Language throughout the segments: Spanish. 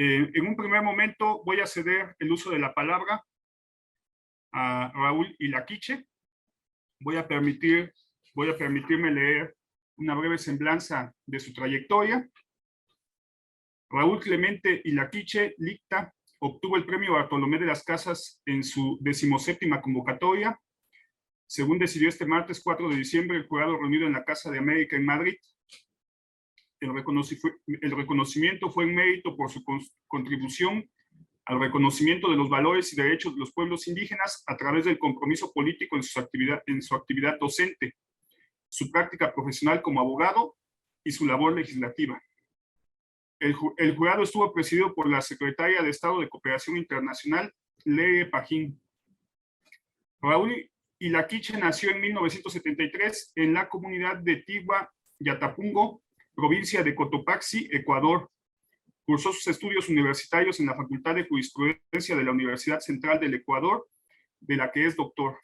En un primer momento voy a ceder el uso de la palabra a Raúl Ilaquiche. Voy a permitirme leer una breve semblanza de su trayectoria. Raúl Clemente Ilaquiche Licta obtuvo el premio Bartolomé de las Casas en su 17ª convocatoria. Según decidió este martes 4 de diciembre el jurado reunido en la Casa de América en Madrid. El reconocimiento fue en mérito por su contribución al reconocimiento de los valores y derechos de los pueblos indígenas a través del compromiso político en su actividad docente, su práctica profesional como abogado y su labor legislativa. El jurado estuvo presidido por la secretaria de Estado de Cooperación Internacional, Lee Pajín. Raúl Ilaquiche nació en 1973 en la comunidad de Tigua, Yatapungo, provincia de Cotopaxi, Ecuador. Cursó sus estudios universitarios en la Facultad de Jurisprudencia de la Universidad Central del Ecuador, de la que es doctor.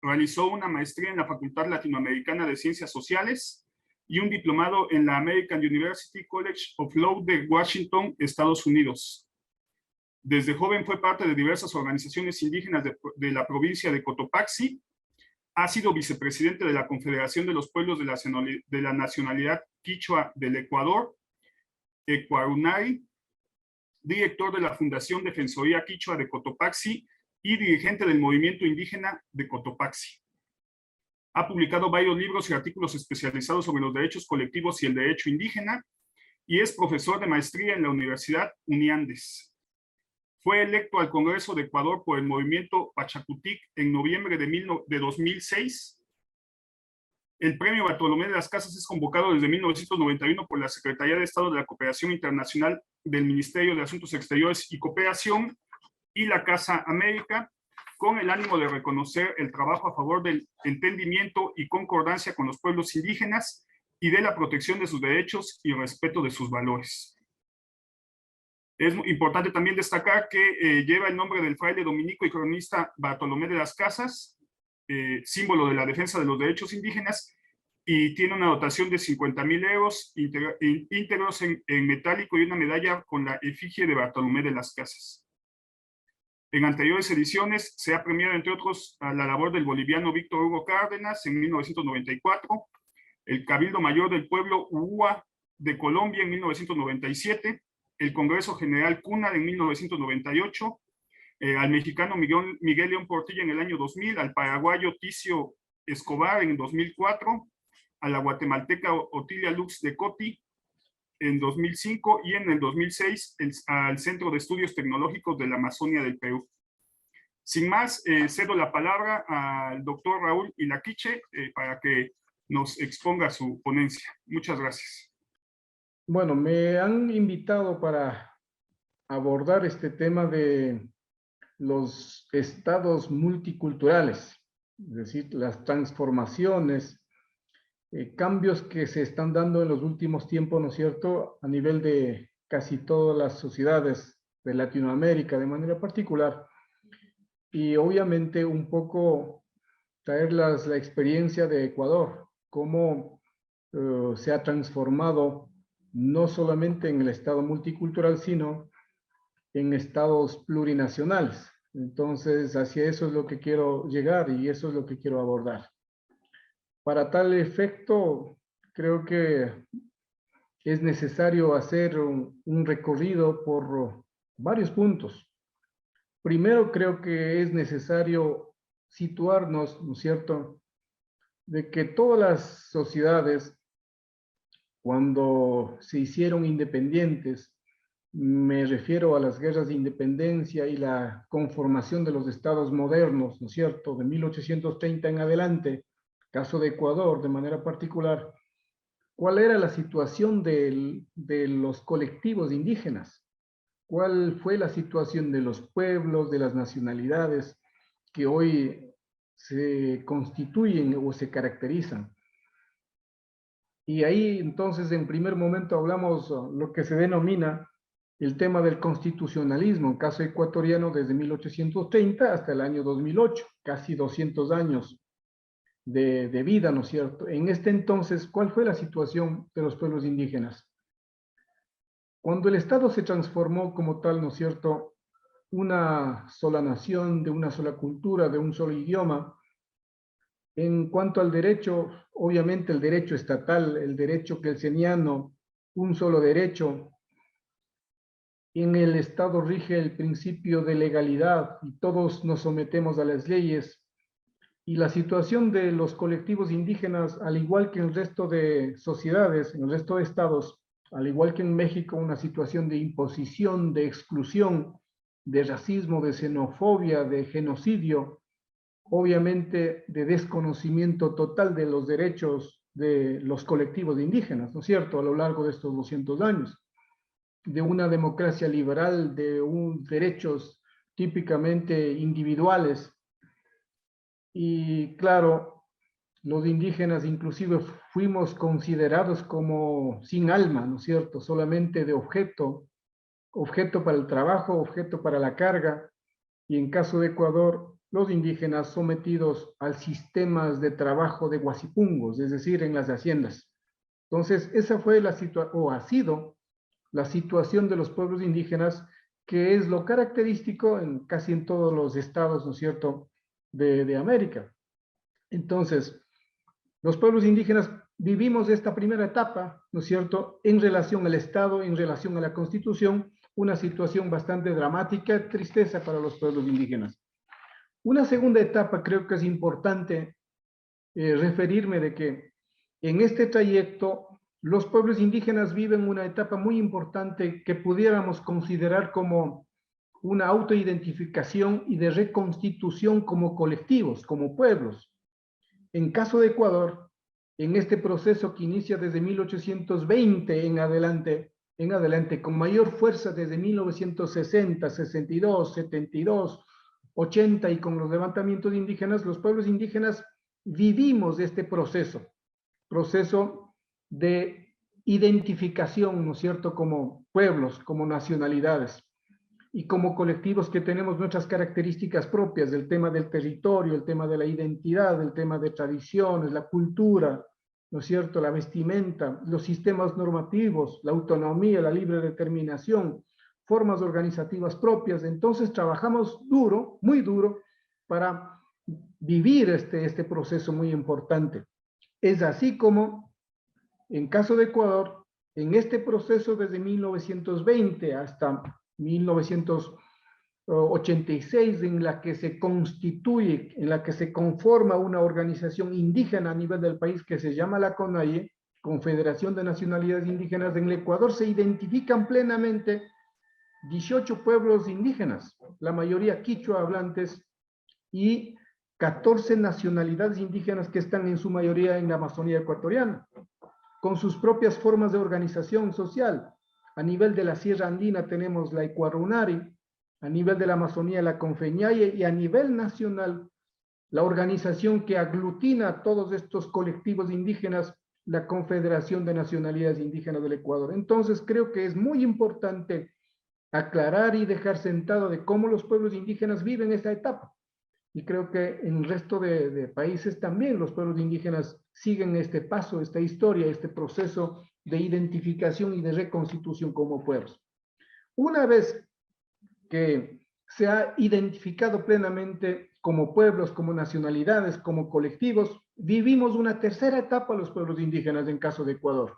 Realizó una maestría en la Facultad Latinoamericana de Ciencias Sociales y un diplomado en la American University College of Law de Washington, Estados Unidos. Desde joven fue parte de diversas organizaciones indígenas de la provincia de Cotopaxi. Ha sido vicepresidente de la Confederación de los Pueblos de la Nacionalidad Quichua del Ecuador, Ecuarunari, director de la Fundación Defensoría Quichua de Cotopaxi y dirigente del movimiento indígena de Cotopaxi. Ha publicado varios libros y artículos especializados sobre los derechos colectivos y el derecho indígena y es profesor de maestría en la Universidad Uniandes. Fue electo al Congreso de Ecuador por el movimiento Pachacutic en noviembre de 2006. El premio Bartolomé de las Casas es convocado desde 1991 por la Secretaría de Estado de la Cooperación Internacional del Ministerio de Asuntos Exteriores y Cooperación y la Casa América, con el ánimo de reconocer el trabajo a favor del entendimiento y concordancia con los pueblos indígenas y de la protección de sus derechos y respeto de sus valores. Es importante también destacar que lleva el nombre del fraile dominico y cronista Bartolomé de las Casas, símbolo de la defensa de los derechos indígenas, y tiene una dotación de 50,000 euros íntegros en metálico y una medalla con la efigie de Bartolomé de las Casas. En anteriores ediciones se ha premiado, entre otros, a la labor del boliviano Víctor Hugo Cárdenas en 1994, el Cabildo Mayor del Pueblo UUA de Colombia en 1997, el Congreso General CUNA en 1998, al mexicano Miguel León Portilla en el año 2000, al paraguayo Ticio Escobar en 2004, a la guatemalteca Otilia Lux de Coti en 2005 y en el 2006 al Centro de Estudios Tecnológicos de la Amazonia del Perú. Sin más, cedo la palabra al doctor Raúl Ilaquiche para que nos exponga su ponencia. Muchas gracias. Bueno, me han invitado para abordar este tema de los estados multiculturales, es decir, las transformaciones, cambios que se están dando en los últimos tiempos, ¿no es cierto?, a nivel de casi todas las sociedades de Latinoamérica de manera particular, y obviamente un poco traerlas la experiencia de Ecuador, cómo se ha transformado no solamente en el estado multicultural, sino en estados plurinacionales. Entonces, hacia eso es lo que quiero llegar y eso es lo que quiero abordar. Para tal efecto, creo que es necesario hacer un recorrido por varios puntos. Primero, creo que es necesario situarnos, ¿no es cierto?, de que todas las sociedades, cuando se hicieron independientes, me refiero a las guerras de independencia y la conformación de los estados modernos, ¿no es cierto?, de 1830 en adelante, caso de Ecuador de manera particular, ¿cuál era la situación de los colectivos indígenas? ¿Cuál fue la situación de los pueblos, de las nacionalidades que hoy se constituyen o se caracterizan? Y ahí entonces en primer momento hablamos lo que se denomina el tema del constitucionalismo, en caso ecuatoriano desde 1830 hasta el año 2008, casi 200 años de vida, ¿no es cierto? En este entonces, ¿cuál fue la situación de los pueblos indígenas? Cuando el Estado se transformó como tal, ¿no es cierto?, una sola nación, de una sola cultura, de un solo idioma, en cuanto al derecho, obviamente el derecho estatal, el derecho kelseniano, un solo derecho, en el Estado rige el principio de legalidad y todos nos sometemos a las leyes. Y la situación de los colectivos indígenas, al igual que en el resto de sociedades, en el resto de estados, al igual que en México, una situación de imposición, de exclusión, de racismo, de xenofobia, de genocidio, obviamente de desconocimiento total de los derechos de los colectivos indígenas, ¿no es cierto?, a lo largo de estos 200 años, de una democracia liberal, de derechos típicamente individuales. Y claro, los indígenas inclusive fuimos considerados como sin alma, ¿no es cierto?, solamente de objeto, objeto para el trabajo, objeto para la carga, y en caso de Ecuador, los indígenas sometidos al sistema de trabajo de guasipungos, es decir, en las haciendas. Entonces, esa fue la situación, o ha sido la situación de los pueblos indígenas, que es lo característico en casi en todos los estados, ¿no es cierto?, de América. Entonces, los pueblos indígenas vivimos esta primera etapa, ¿no es cierto?, en relación al Estado, en relación a la Constitución, una situación bastante dramática, tristeza para los pueblos indígenas. Una segunda etapa creo que es importante referirme de que en este trayecto los pueblos indígenas viven una etapa muy importante que pudiéramos considerar como una autoidentificación y de reconstitución como colectivos, como pueblos. En caso de Ecuador, en este proceso que inicia desde 1820 en adelante, con mayor fuerza desde 1960, 62, 72, 80 y con los levantamientos indígenas, los pueblos indígenas vivimos este proceso de identificación, ¿no es cierto?, como pueblos, como nacionalidades y como colectivos que tenemos nuestras características propias del tema del territorio, el tema de la identidad, el tema de tradiciones, la cultura, ¿no es cierto?, la vestimenta, los sistemas normativos, la autonomía, la libre determinación, formas organizativas propias. Entonces trabajamos duro, muy duro, para vivir este proceso muy importante. Es así como, en caso de Ecuador, en este proceso desde 1920 hasta 1986, en la que se constituye, en la que se conforma una organización indígena a nivel del país que se llama la CONAIE, Confederación de Nacionalidades Indígenas, en el Ecuador se identifican plenamente 18 pueblos indígenas, la mayoría quichua hablantes, y 14 nacionalidades indígenas que están en su mayoría en la Amazonía ecuatoriana, con sus propias formas de organización social. A nivel de la Sierra Andina tenemos la Ecuarunari, a nivel de la Amazonía la Confeñaye, y a nivel nacional la organización que aglutina a todos estos colectivos indígenas, la Confederación de Nacionalidades Indígenas del Ecuador. Entonces creo que es muy importante aclarar y dejar sentado de cómo los pueblos indígenas viven esta etapa. Y creo que en el resto de países también los pueblos indígenas siguen este paso, esta historia, este proceso de identificación y de reconstitución como pueblos. Una vez que se ha identificado plenamente como pueblos, como nacionalidades, como colectivos, vivimos una tercera etapa los pueblos indígenas en caso de Ecuador.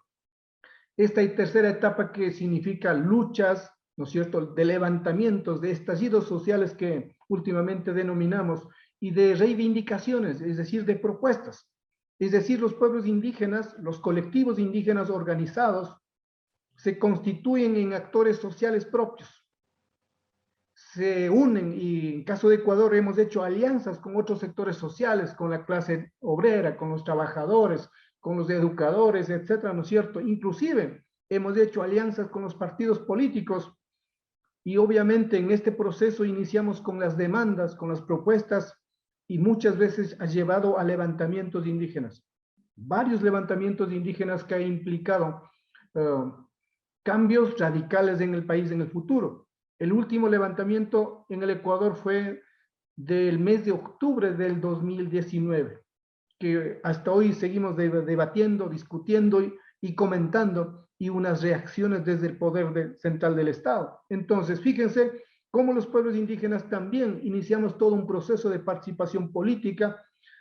Esta tercera etapa que significa luchas, ¿no es cierto?, de levantamientos, de estallidos sociales que últimamente denominamos, y de reivindicaciones, es decir, de propuestas. Es decir, los pueblos indígenas, los colectivos indígenas organizados, se constituyen en actores sociales propios. Se unen y en caso de Ecuador hemos hecho alianzas con otros sectores sociales, con la clase obrera, con los trabajadores, con los educadores, etcétera, ¿no es cierto? Inclusive hemos hecho alianzas con los partidos políticos y obviamente en este proceso iniciamos con las demandas, con las propuestas y muchas veces ha llevado a levantamientos indígenas. Varios levantamientos indígenas que ha implicado cambios radicales en el país en el futuro. El último levantamiento en el Ecuador fue del mes de octubre del 2019, que hasta hoy seguimos debatiendo, discutiendo y comentando y unas reacciones desde el poder central del Estado. Entonces, fíjense cómo los pueblos indígenas también iniciamos todo un proceso de participación política,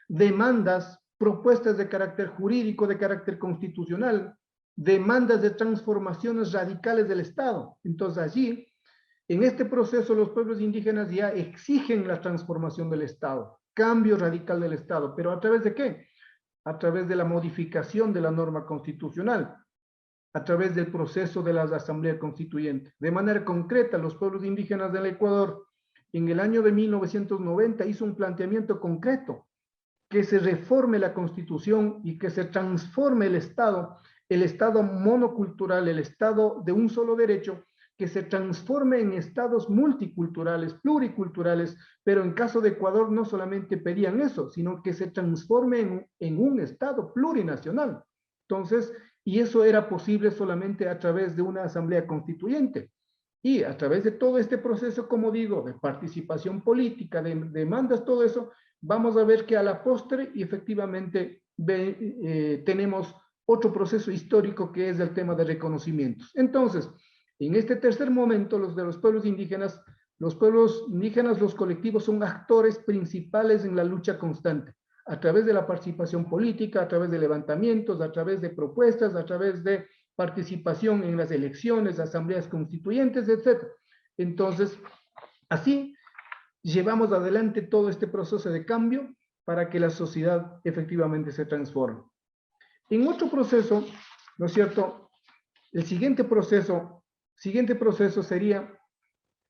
demandas, propuestas de carácter jurídico, de carácter constitucional, demandas de transformaciones radicales del Estado. Entonces, allí, en este proceso, los pueblos indígenas ya exigen la transformación del Estado, cambio radical del Estado, pero ¿a través de qué? A través de la modificación de la norma constitucional, a través del proceso de la Asamblea Constituyente. De manera concreta, los pueblos indígenas del Ecuador, en el año de 1990, hizo un planteamiento concreto, que se reforme la Constitución y que se transforme el Estado monocultural, el Estado de un solo derecho, que se transforme en estados multiculturales, pluriculturales, pero en caso de Ecuador no solamente pedían eso, sino que se transforme en un Estado plurinacional. Entonces, y eso era posible solamente a través de una asamblea constituyente. Y a través de todo este proceso, como digo, de participación política, de demandas, todo eso, vamos a ver que a la postre, y efectivamente, tenemos otro proceso histórico que es el tema de reconocimientos. Entonces, en este tercer momento, los de los pueblos indígenas, los colectivos son actores principales en la lucha constante, a través de la participación política, a través de levantamientos, a través de propuestas, a través de participación en las elecciones, asambleas constituyentes, etc. Entonces, así llevamos adelante todo este proceso de cambio para que la sociedad efectivamente se transforme. En otro proceso, ¿no es cierto? El siguiente proceso sería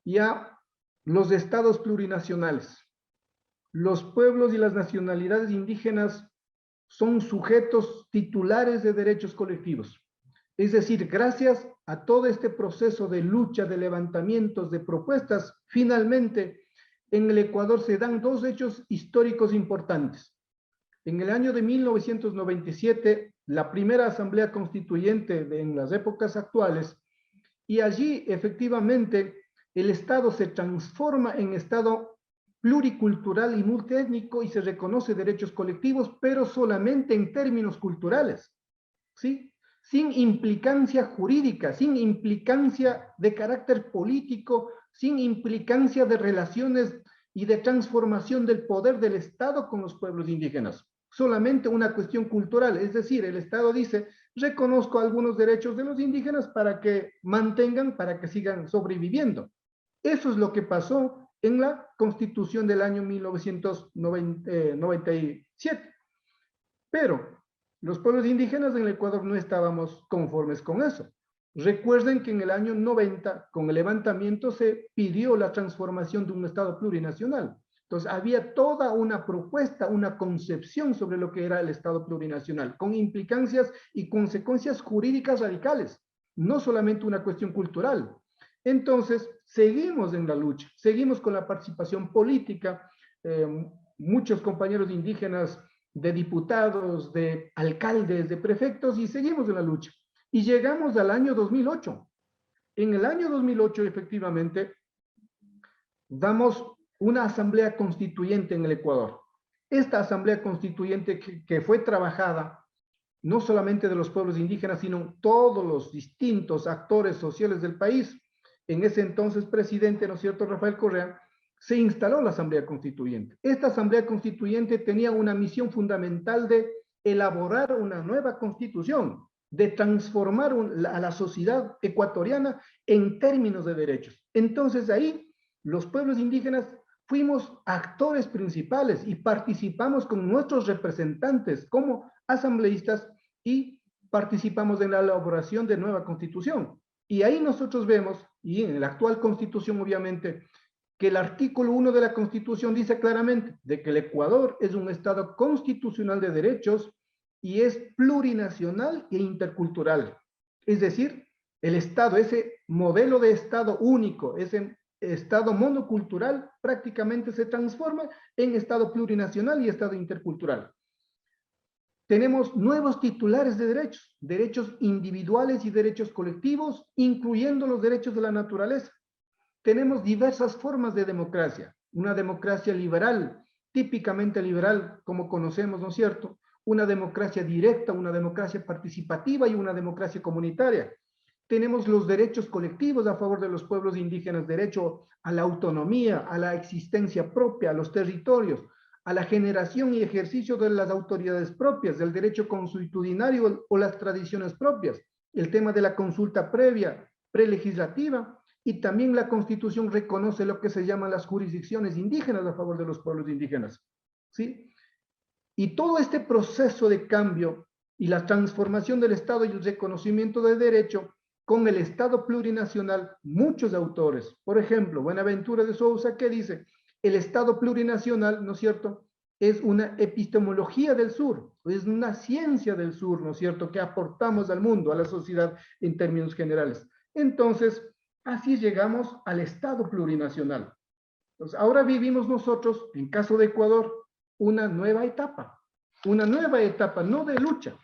ya los estados plurinacionales. Los pueblos y las nacionalidades indígenas son sujetos titulares de derechos colectivos. Es decir, gracias a todo este proceso de lucha, de levantamientos, de propuestas, finalmente en el Ecuador se dan dos hechos históricos importantes. En el año de 1997, la primera asamblea constituyente en las épocas actuales, y allí efectivamente el Estado se transforma en Estado pluricultural y multiétnico y se reconoce derechos colectivos, pero solamente en términos culturales, ¿sí? Sin implicancia jurídica, sin implicancia de carácter político, sin implicancia de relaciones y de transformación del poder del Estado con los pueblos indígenas. Solamente una cuestión cultural, es decir, el Estado dice, reconozco algunos derechos de los indígenas para que mantengan, para que sigan sobreviviendo. Eso es lo que pasó en la Constitución del año 1997. Pero los pueblos indígenas en el Ecuador no estábamos conformes con eso. Recuerden que en el año 90, con el levantamiento, se pidió la transformación de un Estado plurinacional. Entonces, había toda una propuesta, una concepción sobre lo que era el Estado plurinacional, con implicancias y consecuencias jurídicas radicales, no solamente una cuestión cultural. Entonces, seguimos en la lucha, seguimos con la participación política. Muchos compañeros indígenas, de diputados, de alcaldes, de prefectos, y seguimos en la lucha. Y llegamos al año 2008. En el año 2008, efectivamente, damos una asamblea constituyente en el Ecuador. Esta asamblea constituyente que fue trabajada no solamente de los pueblos indígenas, sino todos los distintos actores sociales del país. En ese entonces presidente, ¿no es cierto?, Rafael Correa, se instaló la Asamblea Constituyente. Esta Asamblea Constituyente tenía una misión fundamental de elaborar una nueva constitución, de transformar a la sociedad ecuatoriana en términos de derechos. Entonces ahí los pueblos indígenas fuimos actores principales y participamos con nuestros representantes como asambleístas y participamos en la elaboración de nueva constitución. Y ahí nosotros vemos, y en la actual constitución obviamente, que el artículo 1 de la Constitución dice claramente de que el Ecuador es un Estado constitucional de derechos y es plurinacional e intercultural. Es decir, el Estado, ese modelo de Estado único, ese Estado monocultural, prácticamente se transforma en Estado plurinacional y Estado intercultural. Tenemos nuevos titulares de derechos, derechos individuales y derechos colectivos, incluyendo los derechos de la naturaleza. Tenemos diversas formas de democracia, una democracia liberal, típicamente liberal, como conocemos, ¿no es cierto? una democracia directa, una democracia participativa y una democracia comunitaria. Tenemos los derechos colectivos a favor de los pueblos indígenas, derecho a la autonomía, a la existencia propia, a los territorios, a la generación y ejercicio de las autoridades propias, del derecho consuetudinario o las tradiciones propias, el tema de la consulta previa, prelegislativa, y también la Constitución reconoce lo que se llaman las jurisdicciones indígenas a favor de los pueblos indígenas, ¿sí? Y todo este proceso de cambio y la transformación del Estado y el reconocimiento de derecho con el Estado plurinacional, muchos autores, por ejemplo, Buenaventura de Sousa, que dice, el Estado plurinacional, ¿no es cierto?, es una epistemología del sur, es una ciencia del sur, ¿no es cierto?, que aportamos al mundo, a la sociedad en términos generales. Entonces, así llegamos al Estado plurinacional. Entonces, ahora vivimos nosotros, en caso de Ecuador, una nueva etapa, no de lucha,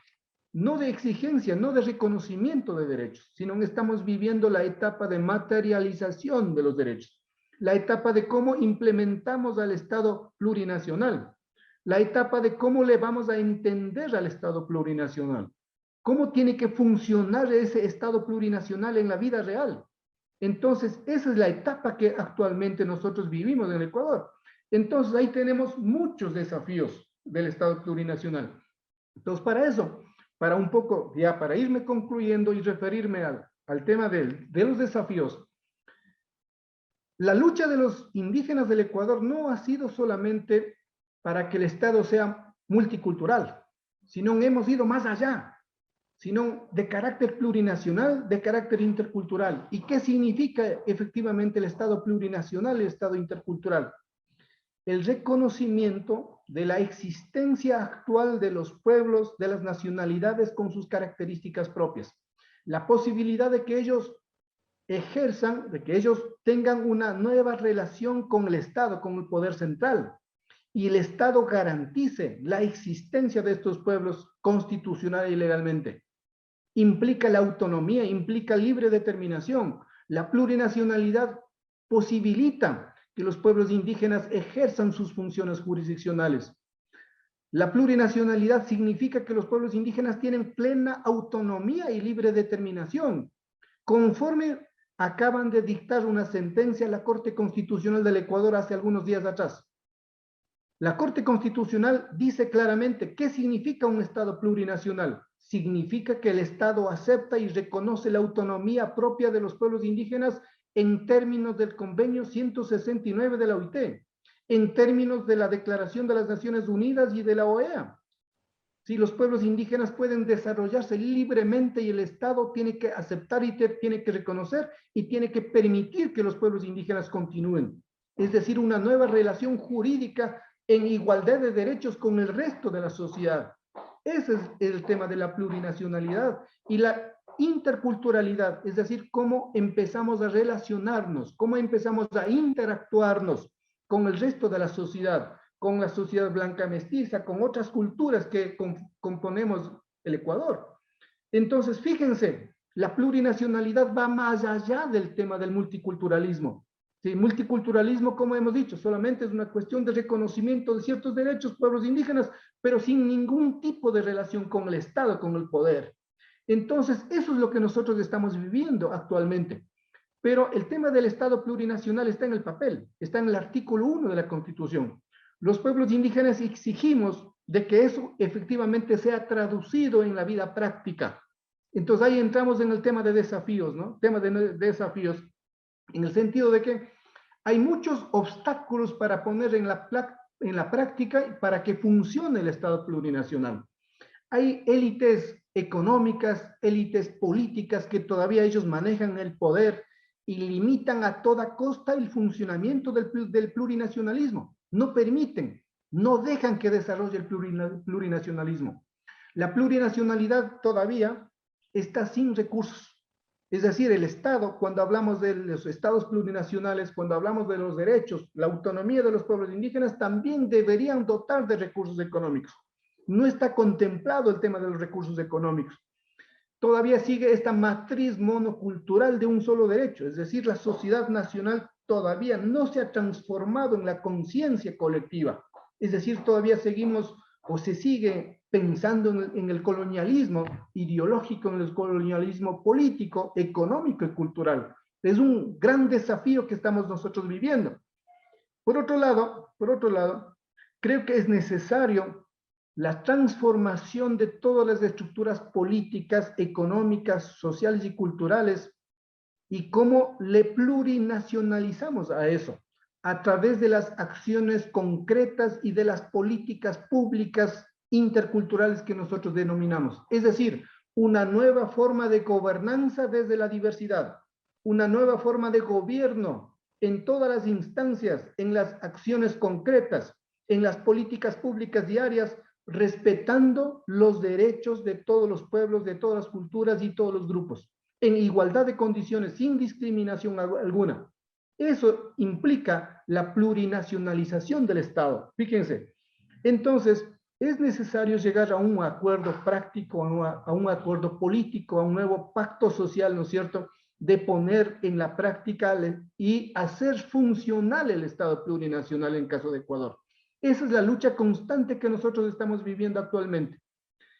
no de exigencia, no de reconocimiento de derechos, sino que estamos viviendo la etapa de materialización de los derechos, la etapa de cómo implementamos al Estado plurinacional, la etapa de cómo le vamos a entender al Estado plurinacional, cómo tiene que funcionar ese Estado plurinacional en la vida real. Entonces, esa es la etapa que actualmente nosotros vivimos en Ecuador. Entonces, ahí tenemos muchos desafíos del Estado plurinacional. Entonces, para eso, para un poco, ya para irme concluyendo y referirme al tema de los desafíos, la lucha de los indígenas del Ecuador no ha sido solamente para que el Estado sea multicultural, sino hemos ido más allá, sino de carácter plurinacional, de carácter intercultural. ¿Y qué significa efectivamente el Estado plurinacional y el Estado intercultural? El reconocimiento de la existencia actual de los pueblos, de las nacionalidades con sus características propias. La posibilidad de que ellos ejerzan, de que ellos tengan una nueva relación con el Estado, con el poder central, y el Estado garantice la existencia de estos pueblos constitucional y legalmente. Implica la autonomía, implica libre determinación. La plurinacionalidad posibilita que los pueblos indígenas ejerzan sus funciones jurisdiccionales. La plurinacionalidad significa que los pueblos indígenas tienen plena autonomía y libre determinación, conforme acaban de dictar una sentencia a la Corte Constitucional del Ecuador hace algunos días atrás. La Corte Constitucional dice claramente qué significa un Estado plurinacional. Significa que el Estado acepta y reconoce la autonomía propia de los pueblos indígenas en términos del Convenio 169 de la OIT, en términos de la Declaración de las Naciones Unidas y de la OEA. Si los pueblos indígenas pueden desarrollarse libremente y el Estado tiene que aceptar y tiene que reconocer y tiene que permitir que los pueblos indígenas continúen. Es decir, una nueva relación jurídica en igualdad de derechos con el resto de la sociedad. Ese es el tema de la plurinacionalidad y la interculturalidad, es decir, cómo empezamos a relacionarnos, cómo empezamos a interactuarnos con el resto de la sociedad, con la sociedad blanca mestiza, con otras culturas que componemos el Ecuador. Entonces, fíjense, la plurinacionalidad va más allá del tema del multiculturalismo. Sí, multiculturalismo, como hemos dicho, solamente es una cuestión de reconocimiento de ciertos derechos pueblos indígenas, pero sin ningún tipo de relación con el Estado, con el poder. Entonces, eso es lo que nosotros estamos viviendo actualmente. Pero el tema del Estado plurinacional está en el papel, está en el artículo 1 de la Constitución. Los pueblos indígenas exigimos de que eso efectivamente sea traducido en la vida práctica. Entonces ahí entramos en el tema de desafíos, ¿no? Tema de desafíos, en el sentido de que hay muchos obstáculos para poner en la práctica para que funcione el Estado plurinacional. Hay élites económicas, élites políticas que todavía ellos manejan el poder y limitan a toda costa el funcionamiento del plurinacionalismo. No permiten, no dejan que desarrolle el plurinacionalismo. La plurinacionalidad todavía está sin recursos. Es decir, el Estado, cuando hablamos de los estados plurinacionales, cuando hablamos de los derechos, la autonomía de los pueblos indígenas, también deberían dotar de recursos económicos. No está contemplado el tema de los recursos económicos. Todavía sigue esta matriz monocultural de un solo derecho, es decir, la sociedad nacional todavía no se ha transformado en la conciencia colectiva. Es decir, todavía seguimos o se sigue pensando en el colonialismo ideológico, en el colonialismo político, económico y cultural. Es un gran desafío que estamos nosotros viviendo. Por otro lado, creo que es necesario la transformación de todas las estructuras políticas, económicas, sociales y culturales, y cómo le plurinacionalizamos a eso, a través de las acciones concretas y de las políticas públicas interculturales que nosotros denominamos. Es decir, una nueva forma de gobernanza desde la diversidad, una nueva forma de gobierno en todas las instancias, en las acciones concretas, en las políticas públicas diarias, respetando los derechos de todos los pueblos, de todas las culturas y todos los grupos, en igualdad de condiciones, sin discriminación alguna. Eso implica la plurinacionalización del Estado. Fíjense. Entonces, es necesario llegar a un acuerdo práctico, a un acuerdo político, a un nuevo pacto social, ¿no es cierto?, de poner en la práctica y hacer funcional el Estado plurinacional en caso de Ecuador. Esa es la lucha constante que nosotros estamos viviendo actualmente.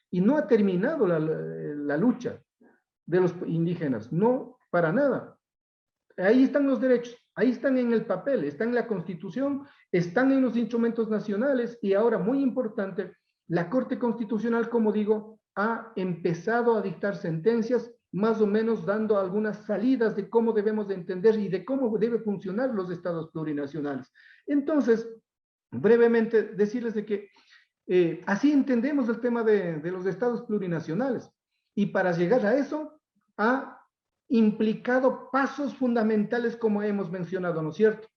Y no ha terminado la lucha de los indígenas, no, para nada. Ahí están los derechos, ahí están en el papel, están en la Constitución, están en los instrumentos nacionales y ahora, muy importante, la Corte Constitucional, como digo, ha empezado a dictar sentencias, más o menos dando algunas salidas de cómo debemos de entender y de cómo deben funcionar los estados plurinacionales. Entonces, brevemente, decirles de que así entendemos el tema de los estados plurinacionales. Y para llegar a eso, ha implicado pasos fundamentales como hemos mencionado, ¿no es cierto?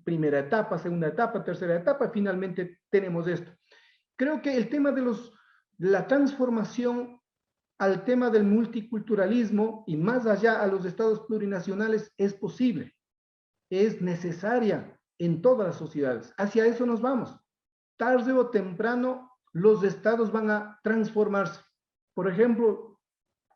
Primera etapa, segunda etapa, tercera etapa, finalmente tenemos esto. Creo que el tema de la transformación al tema del multiculturalismo y más allá a los estados plurinacionales es posible, es necesaria en todas las sociedades. Hacia eso nos vamos. Tarde o temprano los estados van a transformarse. Por ejemplo,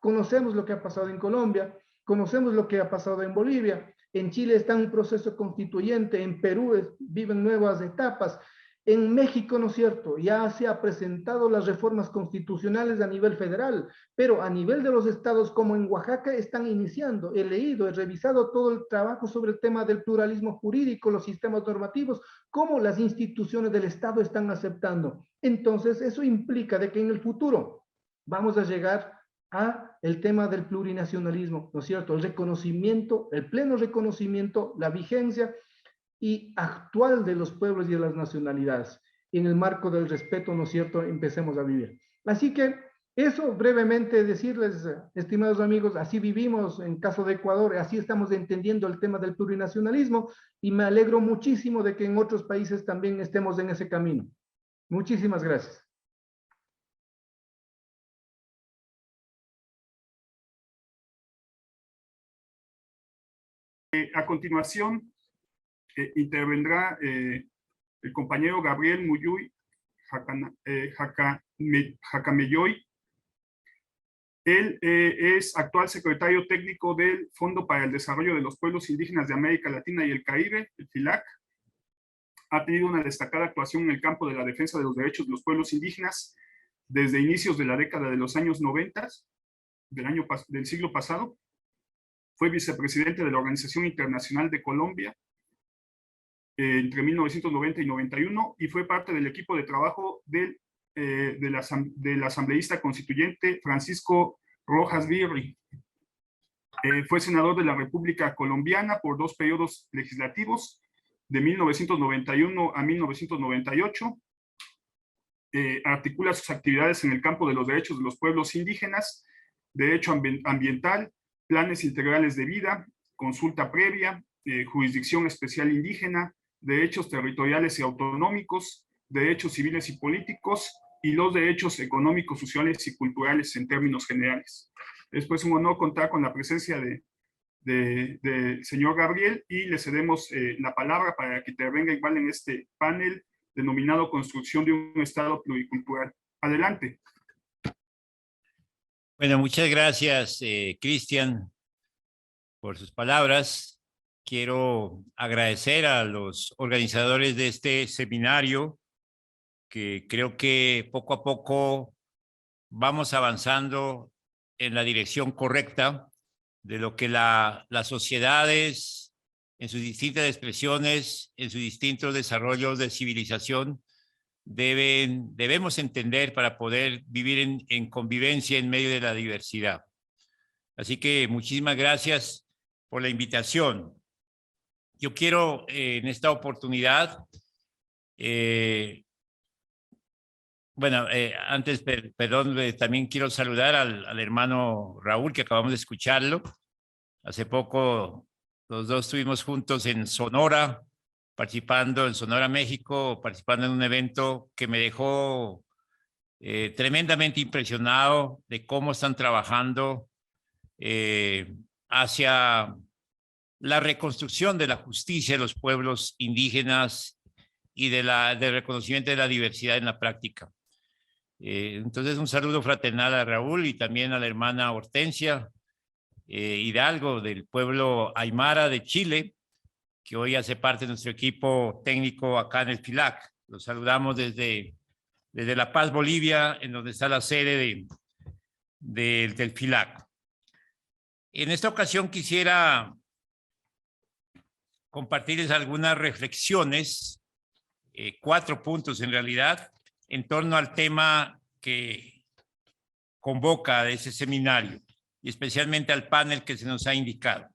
conocemos lo que ha pasado en Colombia, conocemos lo que ha pasado en Bolivia, en Chile está un proceso constituyente, en Perú viven nuevas etapas, en México, ¿no es cierto?, ya se ha presentado las reformas constitucionales a nivel federal, pero a nivel de los estados, como en Oaxaca, están iniciando. He leído, he revisado todo el trabajo sobre el tema del pluralismo jurídico, los sistemas normativos, cómo las instituciones del Estado están aceptando. Entonces, eso implica de que en el futuro vamos a llegar a el tema del plurinacionalismo, ¿no es cierto? El reconocimiento, el pleno reconocimiento, la vigencia y actual de los pueblos y de las nacionalidades. Y en el marco del respeto, ¿no es cierto?, empecemos a vivir. Así que eso brevemente decirles, estimados amigos, así vivimos en caso de Ecuador, así estamos entendiendo el tema del plurinacionalismo y me alegro muchísimo de que en otros países también estemos en ese camino. Muchísimas gracias. A continuación, intervendrá el compañero Gabriel Muyuy Jacamelloy. Él es actual secretario técnico del Fondo para el Desarrollo de los Pueblos Indígenas de América Latina y el Caribe, el FILAC. Ha tenido una destacada actuación en el campo de la defensa de los derechos de los pueblos indígenas desde inicios de la década de los años 90 del siglo pasado. Fue vicepresidente de la Organización Internacional de Colombia entre 1990 y 91 y fue parte del equipo de trabajo del asambleísta constituyente Francisco Rojas Virri. Fue senador de la República Colombiana por 2 periodos legislativos, de 1991 a 1998. Articula sus actividades en el campo de los derechos de los pueblos indígenas, derecho ambiental, planes integrales de vida, consulta previa, jurisdicción especial indígena, derechos territoriales y autonómicos, derechos civiles y políticos y los derechos económicos, sociales y culturales en términos generales. Es pues un honor contar con la presencia del señor Gabriel y le cedemos la palabra para que intervenga igual en este panel denominado Construcción de un Estado Pluricultural. Adelante. Bueno, muchas gracias, Cristian, por sus palabras. Quiero agradecer a los organizadores de este seminario, que creo que poco a poco vamos avanzando en la dirección correcta de lo que las sociedades en sus distintas expresiones, en sus distintos desarrollos de civilización, debemos entender para poder vivir en convivencia en medio de la diversidad. Así que muchísimas gracias por la invitación. Yo quiero en esta oportunidad, antes, perdón, también quiero saludar al hermano Raúl, que acabamos de escucharlo. Hace poco los dos estuvimos juntos en Sonora, participando en Sonora, México, participando en un evento que me dejó tremendamente impresionado de cómo están trabajando hacia la reconstrucción de la justicia de los pueblos indígenas y del reconocimiento de la diversidad en la práctica. Entonces, un saludo fraternal a Raúl y también a la hermana Hortensia Hidalgo del pueblo Aymara de Chile, que hoy hace parte de nuestro equipo técnico acá en el FILAC. Los saludamos desde La Paz, Bolivia, en donde está la sede del FILAC. En esta ocasión quisiera compartirles algunas reflexiones, 4 puntos en realidad, en torno al tema que convoca a ese seminario y especialmente al panel que se nos ha indicado.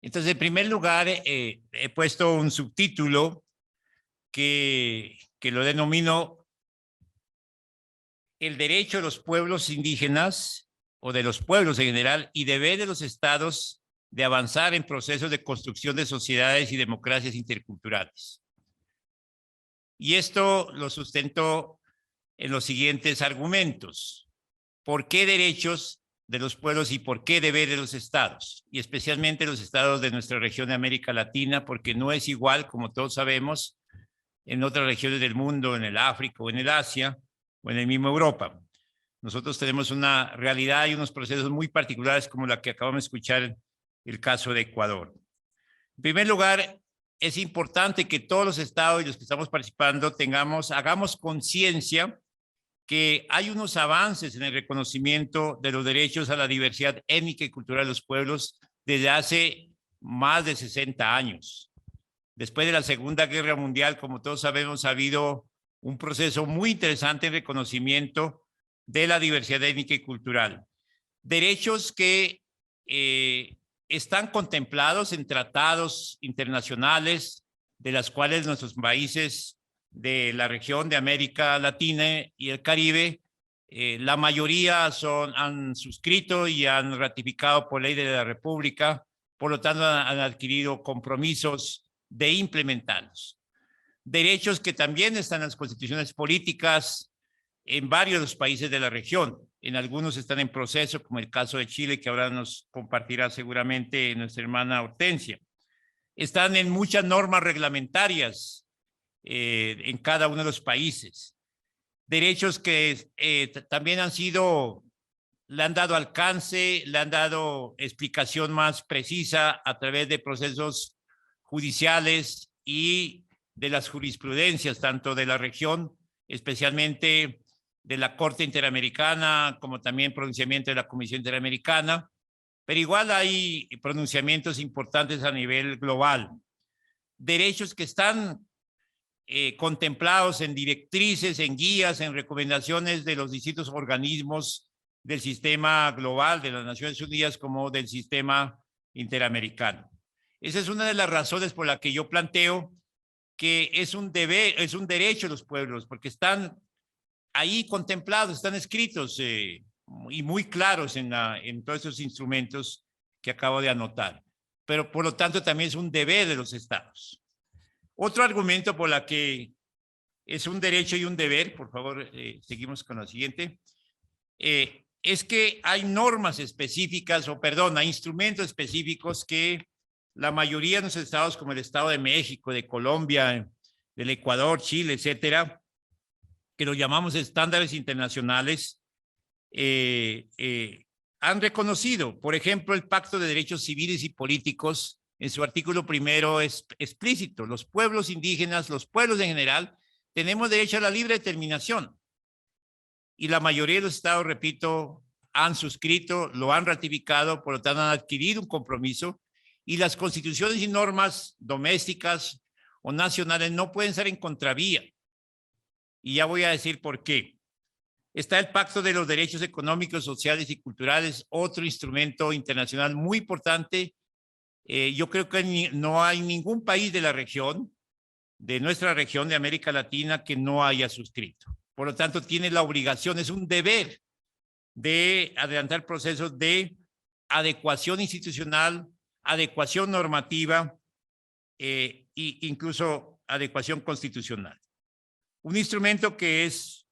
Entonces, en primer lugar, he puesto un subtítulo que lo denomino el derecho de los pueblos indígenas o de los pueblos en general y deber de los estados de avanzar en procesos de construcción de sociedades y democracias interculturales. Y esto lo sustento en los siguientes argumentos. ¿Por qué derechos de los pueblos y por qué deber de los estados? Y especialmente los estados de nuestra región de América Latina, porque no es igual, como todos sabemos, en otras regiones del mundo, en el África o en el Asia o en el mismo Europa. Nosotros tenemos una realidad y unos procesos muy particulares como la que acabamos de escuchar el caso de Ecuador. En primer lugar, es importante que todos los estados y los que estamos participando hagamos conciencia que hay unos avances en el reconocimiento de los derechos a la diversidad étnica y cultural de los pueblos desde hace más de 60 años. Después de la Segunda Guerra Mundial, como todos sabemos, ha habido un proceso muy interesante en reconocimiento de la diversidad étnica y cultural. Derechos que están contemplados en tratados internacionales de las cuales nuestros países de la región de América Latina y el Caribe, la mayoría han suscrito y han ratificado por ley de la República, por lo tanto han adquirido compromisos de implementarlos. Derechos que también están en las constituciones políticas en varios de los países de la región. En algunos están en proceso, como el caso de Chile, que ahora nos compartirá seguramente nuestra hermana Hortensia. Están en muchas normas reglamentarias en cada uno de los países. Derechos que también le han dado alcance, le han dado explicación más precisa a través de procesos judiciales y de las jurisprudencias, tanto de la región, especialmente de la Corte Interamericana, como también pronunciamiento de la Comisión Interamericana, pero igual hay pronunciamientos importantes a nivel global. Derechos que están contemplados en directrices, en guías, en recomendaciones de los distintos organismos del sistema global de las Naciones Unidas como del sistema interamericano. Esa es una de las razones por la que yo planteo que es un deber, es un derecho de los pueblos, porque están ahí contemplados, están escritos y muy claros en todos esos instrumentos que acabo de anotar. Pero por lo tanto también es un deber de los estados. Otro argumento por la que es un derecho y un deber, por favor, seguimos con la siguiente, es que hay normas específicas, hay instrumentos específicos que la mayoría de los estados, como el Estado de México, de Colombia, del Ecuador, Chile, etcétera, que lo llamamos estándares internacionales, han reconocido. Por ejemplo, el Pacto de Derechos Civiles y Políticos, en su artículo primero es explícito: los pueblos indígenas, los pueblos en general, tenemos derecho a la libre determinación. Y la mayoría de los estados, repito, han suscrito, lo han ratificado, por lo tanto han adquirido un compromiso, y las constituciones y normas domésticas o nacionales no pueden ser en contravía. Y ya voy a decir por qué. Está el Pacto de los Derechos Económicos, Sociales y Culturales, otro instrumento internacional muy importante. Yo creo que no hay ningún país de la región, de nuestra región de América Latina, que no haya suscrito. Por lo tanto, tiene la obligación, es un deber de adelantar procesos de adecuación institucional, adecuación normativa e incluso adecuación constitucional. Un instrumento que es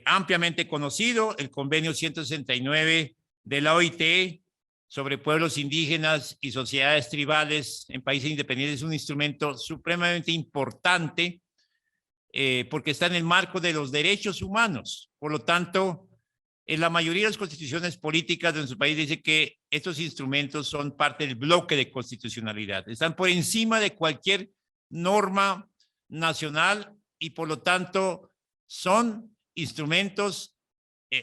ampliamente conocido, el Convenio 169 de la OIT sobre pueblos indígenas y sociedades tribales en países independientes, es un instrumento supremamente importante porque está en el marco de los derechos humanos. Por lo tanto, en la mayoría de las constituciones políticas de nuestro país dice que estos instrumentos son parte del bloque de constitucionalidad. Están por encima de cualquier norma nacional y por lo tanto son instrumentos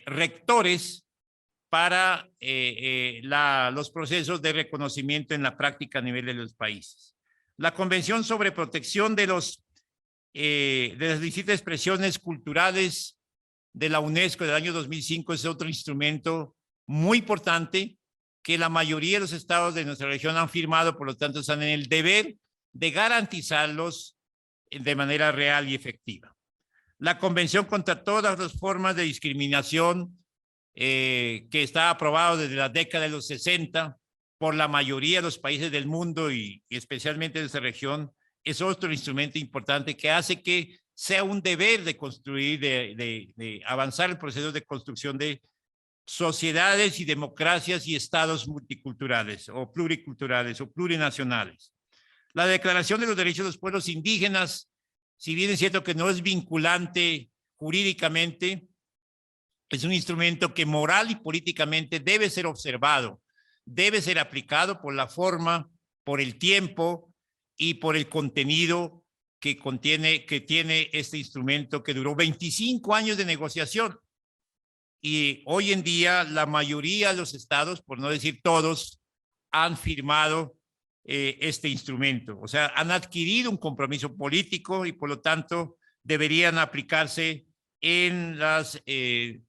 rectores para los procesos de reconocimiento en la práctica a nivel de los países. La Convención sobre Protección de las distintas expresiones culturales de la UNESCO del año 2005 es otro instrumento muy importante que la mayoría de los estados de nuestra región han firmado, por lo tanto están en el deber de garantizarlos de manera real y efectiva. La Convención contra todas las formas de discriminación que está aprobado desde la década de los 60 por la mayoría de los países del mundo y especialmente de nuestra región, es otro instrumento importante que hace que sea un deber de construir, de avanzar el proceso de construcción de sociedades y democracias y estados multiculturales o pluriculturales o plurinacionales. La Declaración de los Derechos de los Pueblos Indígenas, si bien es cierto que no es vinculante jurídicamente, es un instrumento que moral y políticamente debe ser observado, debe ser aplicado por la forma, por el tiempo y por el contenido que tiene este instrumento que duró 25 años de negociación. Y hoy en día la mayoría de los estados, por no decir todos, han firmado este instrumento. O sea, han adquirido un compromiso político y por lo tanto deberían aplicarse en las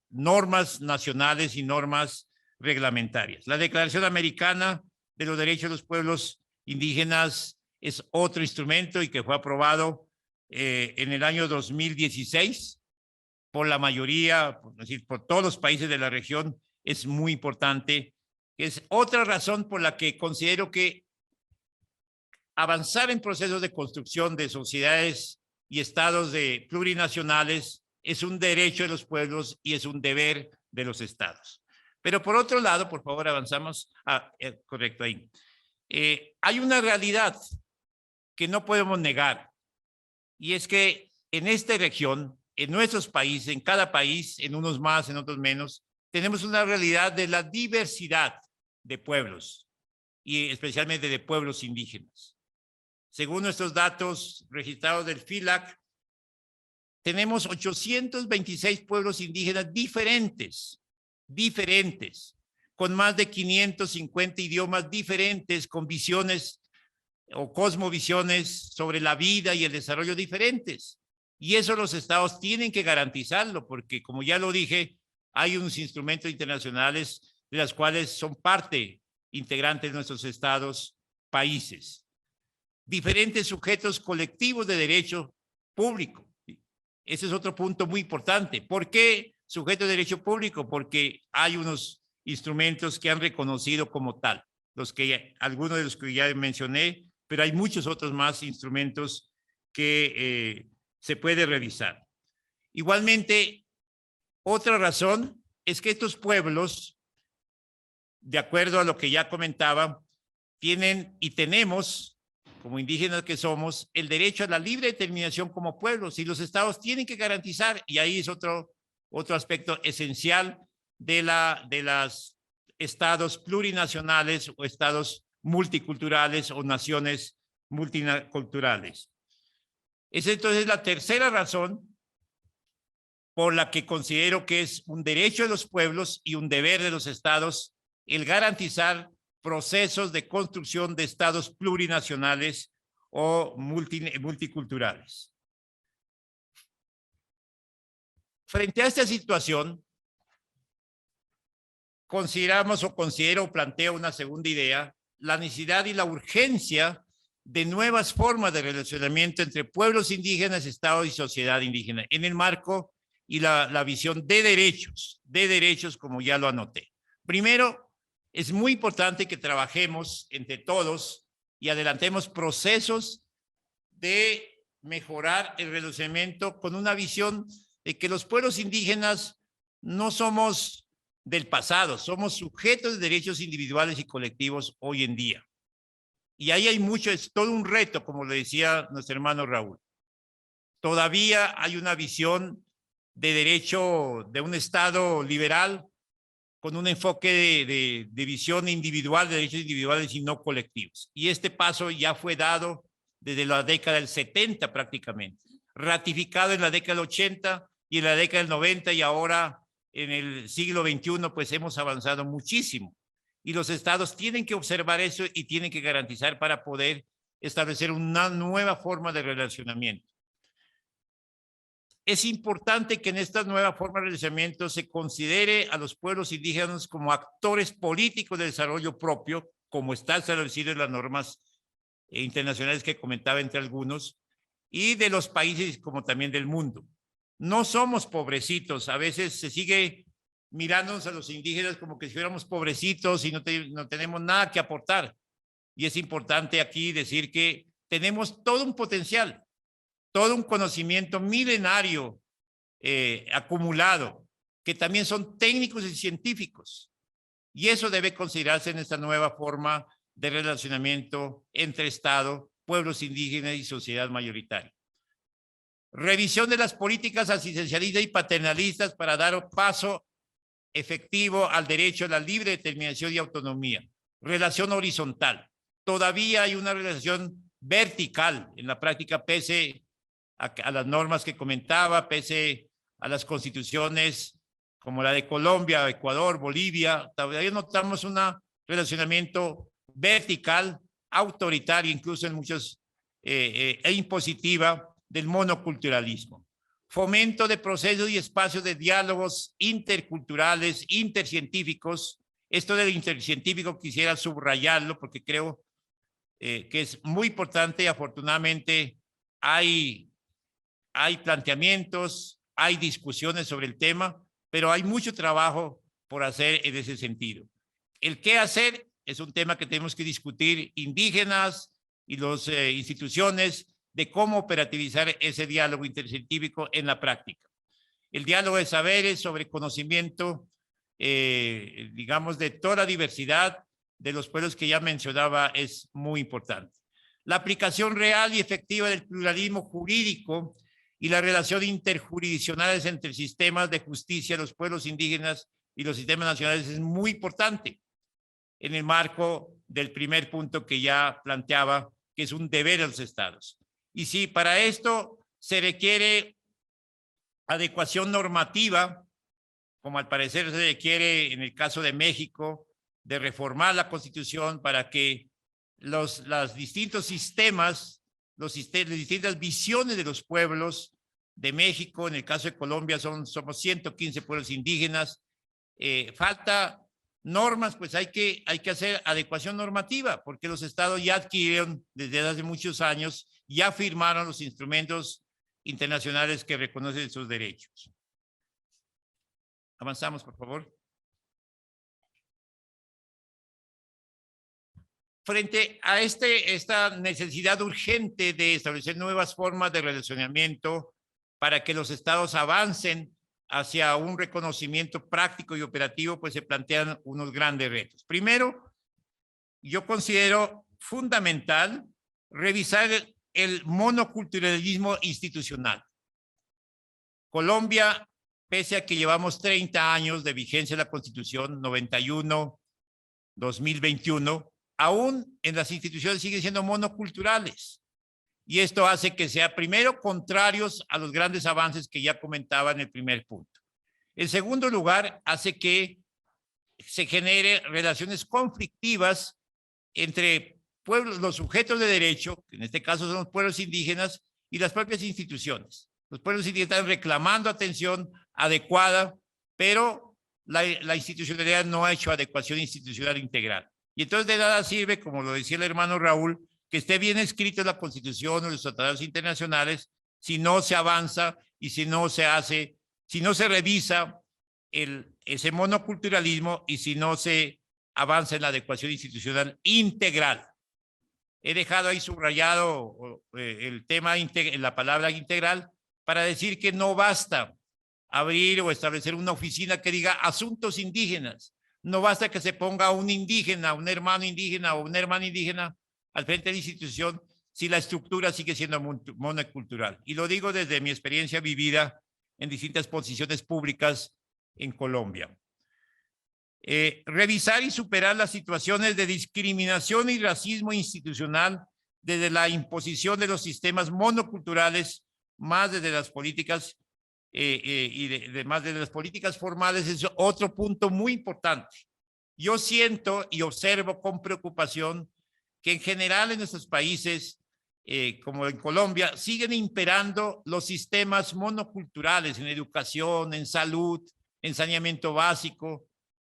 normas nacionales y normas reglamentarias. La Declaración Americana de los Derechos de los Pueblos Indígenas es otro instrumento y que fue aprobado en el año 2016 por la mayoría, por decir, por todos los países de la región. Es muy importante. Es otra razón por la que considero que avanzar en procesos de construcción de sociedades y estados plurinacionales es un derecho de los pueblos y es un deber de los estados. Pero por otro lado, por favor, avanzamos. Correcto, ahí. Hay una realidad que no podemos negar, y es que en esta región, en nuestros países, en cada país, en unos más, en otros menos, tenemos una realidad de la diversidad de pueblos, y especialmente de pueblos indígenas. Según nuestros datos registrados del FILAC, tenemos 826 pueblos indígenas diferentes, con más de 550 idiomas diferentes, con visiones o cosmovisiones sobre la vida y el desarrollo diferentes. Y eso los estados tienen que garantizarlo, porque como ya lo dije, hay unos instrumentos internacionales de los cuales son parte integrante de nuestros estados, países. Diferentes sujetos colectivos de derecho público. Ese es otro punto muy importante. ¿Por qué sujeto de derecho público? Porque hay unos instrumentos que han reconocido como tal, algunos de los que ya mencioné, pero hay muchos otros más instrumentos que se puede revisar. Igualmente, otra razón es que estos pueblos, de acuerdo a lo que ya comentaba, tienen y tenemos, como indígenas que somos, el derecho a la libre determinación como pueblos, y los estados tienen que garantizar, y ahí es otro aspecto esencial de las estados plurinacionales o estados multiculturales o naciones multiculturales. Es entonces la tercera razón por la que considero que es un derecho de los pueblos y un deber de los estados el garantizar procesos de construcción de estados plurinacionales o multiculturales. Frente a esta situación, considero o planteo una segunda idea, la necesidad y la urgencia de nuevas formas de relacionamiento entre pueblos indígenas, Estado y sociedad indígena, en el marco y la visión de derechos, como ya lo anoté. Primero, es muy importante que trabajemos entre todos y adelantemos procesos de mejorar el relacionamiento con una visión de que los pueblos indígenas no somos del pasado, somos sujetos de derechos individuales y colectivos hoy en día. Y ahí hay mucho, es todo un reto, como le decía nuestro hermano Raúl. Todavía hay una visión de derecho de un Estado liberal con un enfoque de visión individual, de derechos individuales y no colectivos. Y este paso ya fue dado desde la década del 70 prácticamente, ratificado en la década del 80 y en la década del 90 y ahora en el siglo XXI pues hemos avanzado muchísimo. Y los estados tienen que observar eso y tienen que garantizar para poder establecer una nueva forma de relacionamiento. Es importante que en esta nueva forma de relacionamiento se considere a los pueblos indígenas como actores políticos de desarrollo propio, como está establecido en las normas internacionales que comentaba entre algunos, y de los países como también del mundo. No somos pobrecitos, a veces se sigue mirándonos a los indígenas como que si fuéramos pobrecitos y no tenemos nada que aportar. Y es importante aquí decir que tenemos todo un potencial, todo un conocimiento milenario acumulado, que también son técnicos y científicos. Y eso debe considerarse en esta nueva forma de relacionamiento entre Estado, pueblos indígenas y sociedad mayoritaria. Revisión de las políticas asistencialistas y paternalistas para dar paso efectivo al derecho a la libre determinación y autonomía. Relación horizontal. Todavía hay una relación vertical en la práctica, pese a las normas que comentaba, pese a las constituciones como la de Colombia, Ecuador, Bolivia. Todavía notamos un relacionamiento vertical, autoritario, incluso en muchos, e impositiva del monoculturalismo. Fomento de procesos y espacios de diálogos interculturales, intercientíficos. Esto del intercientífico quisiera subrayarlo porque creo que es muy importante y afortunadamente hay planteamientos, hay discusiones sobre el tema, pero hay mucho trabajo por hacer en ese sentido. El qué hacer es un tema que tenemos que discutir indígenas y las instituciones de cómo operativizar ese diálogo intercientífico en la práctica. El diálogo de saberes sobre conocimiento, digamos, de toda la diversidad de los pueblos que ya mencionaba es muy importante. La aplicación real y efectiva del pluralismo jurídico y las relaciones interjurisdiccionales entre sistemas de justicia de los pueblos indígenas y los sistemas nacionales es muy importante en el marco del primer punto que ya planteaba, que es un deber de los estados. Y si para esto se requiere adecuación normativa, como al parecer se requiere en el caso de México, de reformar la Constitución para que los distintos sistemas, las distintas visiones de los pueblos de México, en el caso de Colombia somos 115 pueblos indígenas, falta normas, pues hay que hacer adecuación normativa, porque los estados ya adquirieron desde hace muchos años, ya firmaron los instrumentos internacionales que reconocen sus derechos. Avanzamos, por favor. Frente a esta necesidad urgente de establecer nuevas formas de relacionamiento para que los estados avancen hacia un reconocimiento práctico y operativo, pues se plantean unos grandes retos. Primero, yo considero fundamental revisar el monoculturalismo institucional. Colombia, pese a que llevamos 30 años de vigencia de la Constitución, 91, 2021, aún en las instituciones siguen siendo monoculturales. y esto hace que sea primero contrarios a los grandes avances que ya comentaba en el primer punto. En segundo lugar, hace que se genere relaciones conflictivas entre pueblos, los sujetos de derecho, que en este caso son los pueblos indígenas, y las propias instituciones. Los pueblos indígenas están reclamando atención adecuada, pero la institucionalidad no ha hecho adecuación institucional integral. Y entonces de nada sirve, como lo decía el hermano Raúl, que esté bien escrito en la Constitución o en los tratados internacionales, si no se avanza y si no se hace, si no se revisa ese monoculturalismo y si no se avanza en la adecuación institucional integral. He dejado ahí subrayado el tema, la palabra integral, para decir que no basta abrir o establecer una oficina que diga asuntos indígenas. No basta que se ponga un indígena, un hermano indígena o una hermana indígena al frente de la institución si la estructura sigue siendo monocultural. Y lo digo desde mi experiencia vivida en distintas posiciones públicas en Colombia. Revisar y superar las situaciones de discriminación y racismo institucional desde la imposición de los sistemas monoculturales, más desde las políticas más desde las políticas formales, es otro punto muy importante. Yo siento y observo con preocupación que en general en nuestros países, como en Colombia, siguen imperando los sistemas monoculturales en educación, en salud, en saneamiento básico,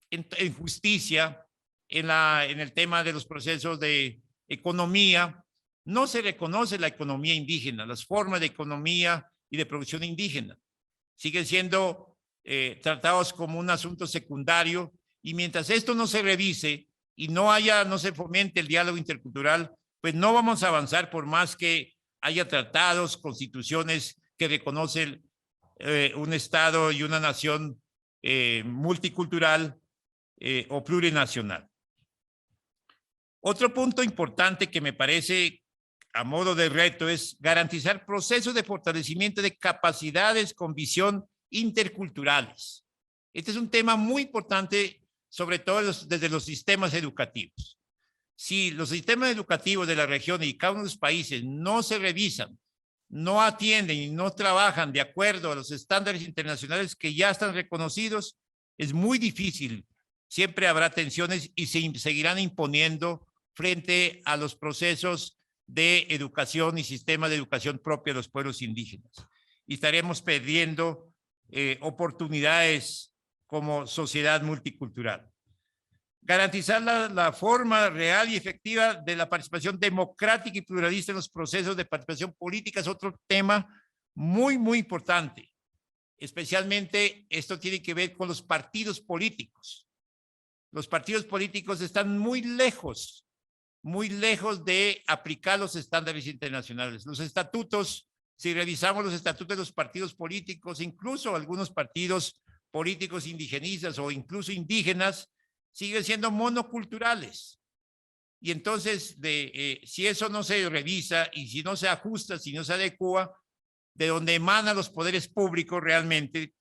en justicia, en el tema de los procesos de economía. No se reconoce la economía indígena, las formas de economía y de producción indígena. Siguen siendo tratados como un asunto secundario, y mientras esto no se revise y no se fomente el diálogo intercultural, pues no vamos a avanzar por más que haya tratados, constituciones que reconocen un Estado y una nación multicultural o plurinacional. Otro punto importante que me parece a modo de reto es garantizar procesos de fortalecimiento de capacidades con visión interculturales. Este es un tema muy importante, sobre todo desde los sistemas educativos. Si los sistemas educativos de la región y cada uno de los países no se revisan, no atienden y no trabajan de acuerdo a los estándares internacionales que ya están reconocidos, es muy difícil. Siempre habrá tensiones y se seguirán imponiendo frente a los procesos de educación y sistema de educación propia de los pueblos indígenas. Y estaremos perdiendo oportunidades como sociedad multicultural. Garantizar la forma real y efectiva de la participación democrática y pluralista en los procesos de participación política es otro tema muy, muy importante. Especialmente esto tiene que ver con los partidos políticos. Los partidos políticos están muy lejos de aplicar los estándares internacionales. Los estatutos, si revisamos los estatutos de los partidos políticos, incluso algunos partidos políticos indigenistas o incluso indígenas, siguen siendo monoculturales. Y entonces, si eso no se revisa y si no se ajusta, si no se adecua, de donde emanan los poderes públicos realmente,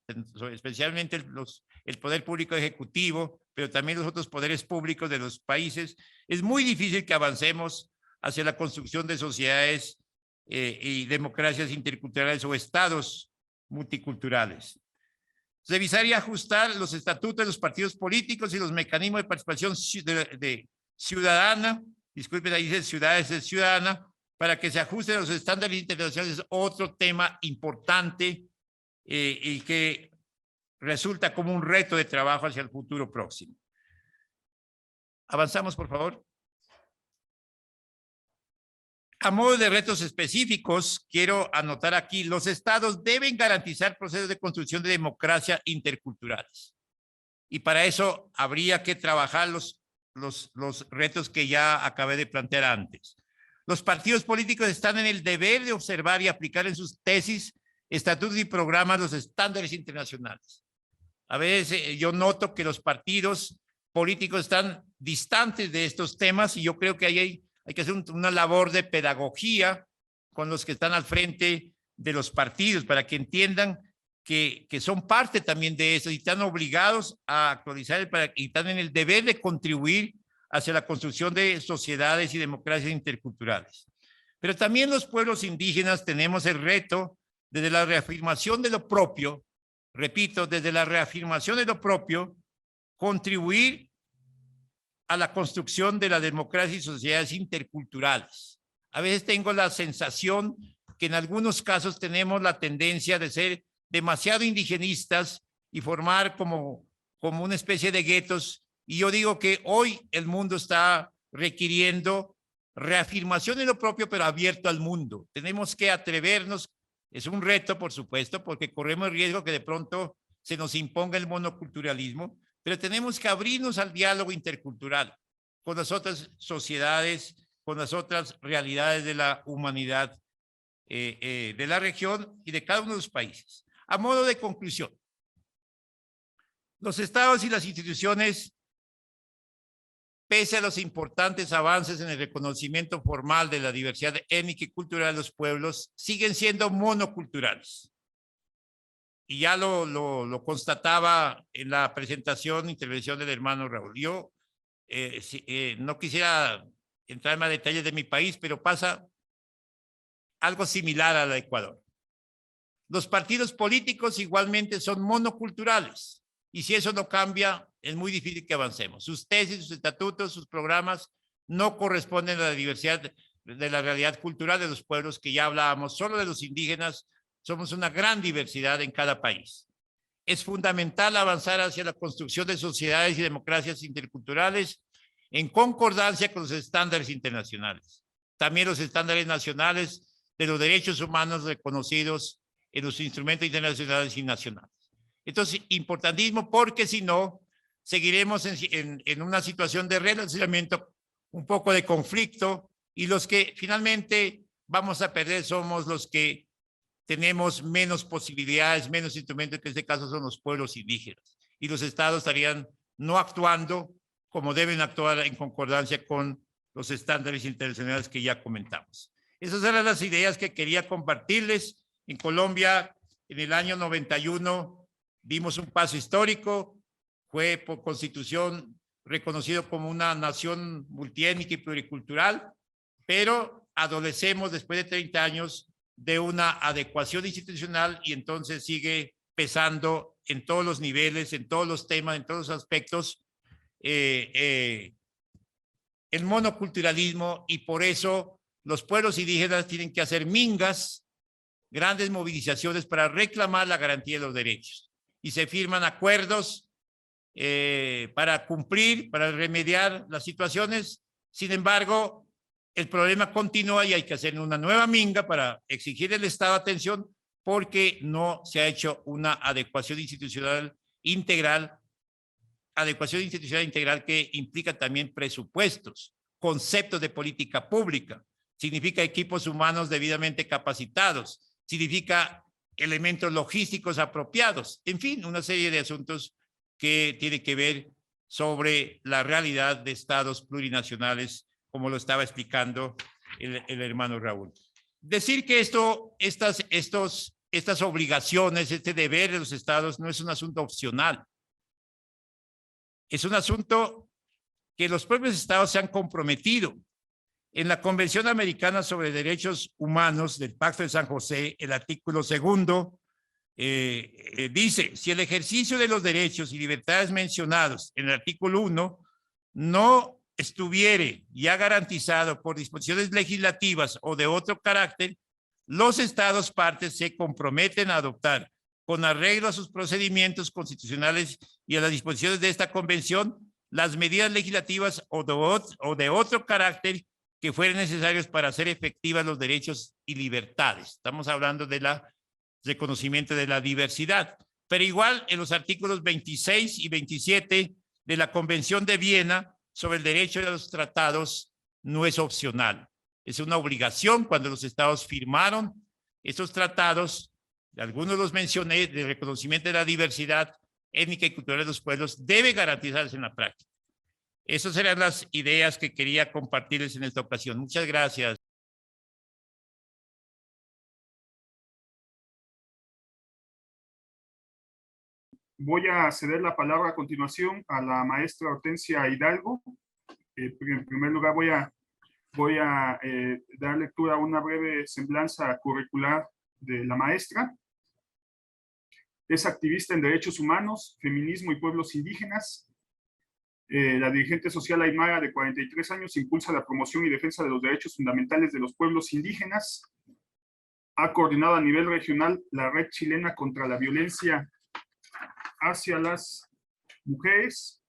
especialmente el poder público ejecutivo, pero también los otros poderes públicos de los países, es muy difícil que avancemos hacia la construcción de sociedades y democracias interculturales o estados multiculturales. Revisar y ajustar los estatutos de los partidos políticos y los mecanismos de participación ciudadana, disculpen, ahí dice ciudadana, para que se ajusten a los estándares internacionales, es otro tema importante y que resulta como un reto de trabajo hacia el futuro próximo. Avanzamos, por favor. A modo de retos específicos, quiero anotar aquí, los estados deben garantizar procesos de construcción de democracia interculturales. Y para eso habría que trabajar los retos que ya acabé de plantear antes. Los partidos políticos están en el deber de observar y aplicar en sus tesis, estatutos y programas los estándares internacionales. A veces yo noto que los partidos políticos están distantes de estos temas y yo creo que hay que hacer una labor de pedagogía con los que están al frente de los partidos para que entiendan que son parte también de eso y están obligados a actualizar y están en el deber de contribuir hacia la construcción de sociedades y democracias interculturales. Pero también los pueblos indígenas tenemos el reto desde la reafirmación de lo propio, repito, desde la reafirmación de lo propio, contribuir a la construcción de la democracia y sociedades interculturales. A veces tengo la sensación que en algunos casos tenemos la tendencia de ser demasiado indigenistas y formar como una especie de guetos. Y yo digo que hoy el mundo está requiriendo reafirmación de lo propio, pero abierto al mundo. Tenemos que atrevernos. Es un reto, por supuesto, porque corremos el riesgo que de pronto se nos imponga el monoculturalismo, pero tenemos que abrirnos al diálogo intercultural con las otras sociedades, con las otras realidades de la humanidad, de la región y de cada uno de los países. A modo de conclusión, los estados y las instituciones, pese a los importantes avances en el reconocimiento formal de la diversidad étnica y cultural de los pueblos, siguen siendo monoculturales. Y ya lo constataba en la presentación, intervención del hermano Raúl. Yo no quisiera entrar en más detalles de mi país, pero pasa algo similar a la de Ecuador. Los partidos políticos igualmente son monoculturales, y si eso no cambia, es muy difícil que avancemos. Sus tesis, sus estatutos, sus programas no corresponden a la diversidad de la realidad cultural de los pueblos que ya hablábamos. Solo de los indígenas somos una gran diversidad en cada país. Es fundamental avanzar hacia la construcción de sociedades y democracias interculturales en concordancia con los estándares internacionales. También los estándares nacionales de los derechos humanos reconocidos en los instrumentos internacionales y nacionales. Entonces, importantísimo, porque si no, seguiremos en una situación de relacionamiento, un poco de conflicto, y los que finalmente vamos a perder somos los que tenemos menos posibilidades, menos instrumentos, que en este caso son los pueblos indígenas. Y los estados estarían no actuando como deben actuar en concordancia con los estándares internacionales que ya comentamos. Esas eran las ideas que quería compartirles. En Colombia, en el año 91, dimos un paso histórico. Fue por constitución reconocido como una nación multiétnica y pluricultural, pero adolecemos después de 30 años de una adecuación institucional, y entonces sigue pesando en todos los niveles, en todos los temas, en todos los aspectos, el monoculturalismo, y por eso los pueblos indígenas tienen que hacer mingas, grandes movilizaciones para reclamar la garantía de los derechos, y se firman acuerdos para cumplir, para remediar las situaciones. Sin embargo, el problema continúa y hay que hacer una nueva minga para exigir al Estado atención, porque no se ha hecho una adecuación institucional integral que implica también presupuestos, conceptos de política pública, significa equipos humanos debidamente capacitados, significa elementos logísticos apropiados, en fin, una serie de asuntos que tienen que ver sobre la realidad de estados plurinacionales, como lo estaba explicando el hermano Raúl. Decir que estas obligaciones, este deber de los estados no es un asunto opcional. Es un asunto que los propios estados se han comprometido. En la Convención Americana sobre Derechos Humanos del Pacto de San José, el artículo 2 dice: si el ejercicio de los derechos y libertades mencionados en el artículo 1 no estuviere ya garantizado por disposiciones legislativas o de otro carácter, los estados partes se comprometen a adoptar, con arreglo a sus procedimientos constitucionales y a las disposiciones de esta convención, las medidas legislativas o de otro carácter que fueren necesarios para hacer efectivas los derechos y libertades. Estamos hablando de la reconocimiento de la diversidad, pero igual en los artículos 26 y 27 de la Convención de Viena sobre el derecho de los tratados no es opcional, es una obligación. Cuando los estados firmaron estos tratados, algunos los mencioné, de reconocimiento de la diversidad étnica y cultural de los pueblos, debe garantizarse en la práctica. Esas eran las ideas que quería compartirles en esta ocasión. Muchas gracias. Voy a ceder la palabra a continuación a la maestra Hortensia Hidalgo. En primer lugar, voy a voy a dar lectura a una breve semblanza curricular de la maestra. Es activista en derechos humanos, feminismo y pueblos indígenas. La dirigente social aymara de 43 años impulsa la promoción y defensa de los derechos fundamentales de los pueblos indígenas. Ha coordinado a nivel regional la Red Chilena contra la Violencia hacia las Mujeres.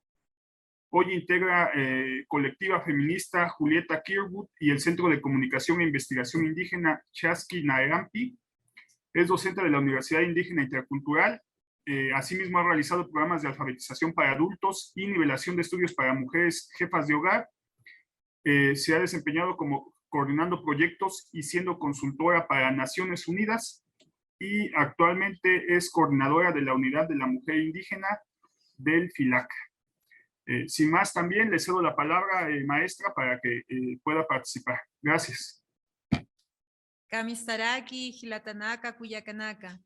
Hoy integra colectiva feminista Julieta Kirwood y el Centro de Comunicación e Investigación Indígena Chasqui Naerampi. Es docente de la Universidad Indígena Intercultural. Asimismo, ha realizado programas de alfabetización para adultos y nivelación de estudios para mujeres jefas de hogar. Se ha desempeñado como coordinando proyectos y siendo consultora para Naciones Unidas, y actualmente es coordinadora de la Unidad de la Mujer Indígena del FILAC. Sin más, también le cedo la palabra, maestra, para que pueda participar. Gracias. Kamisaraki, Gilatanaka, Cuyacanaka.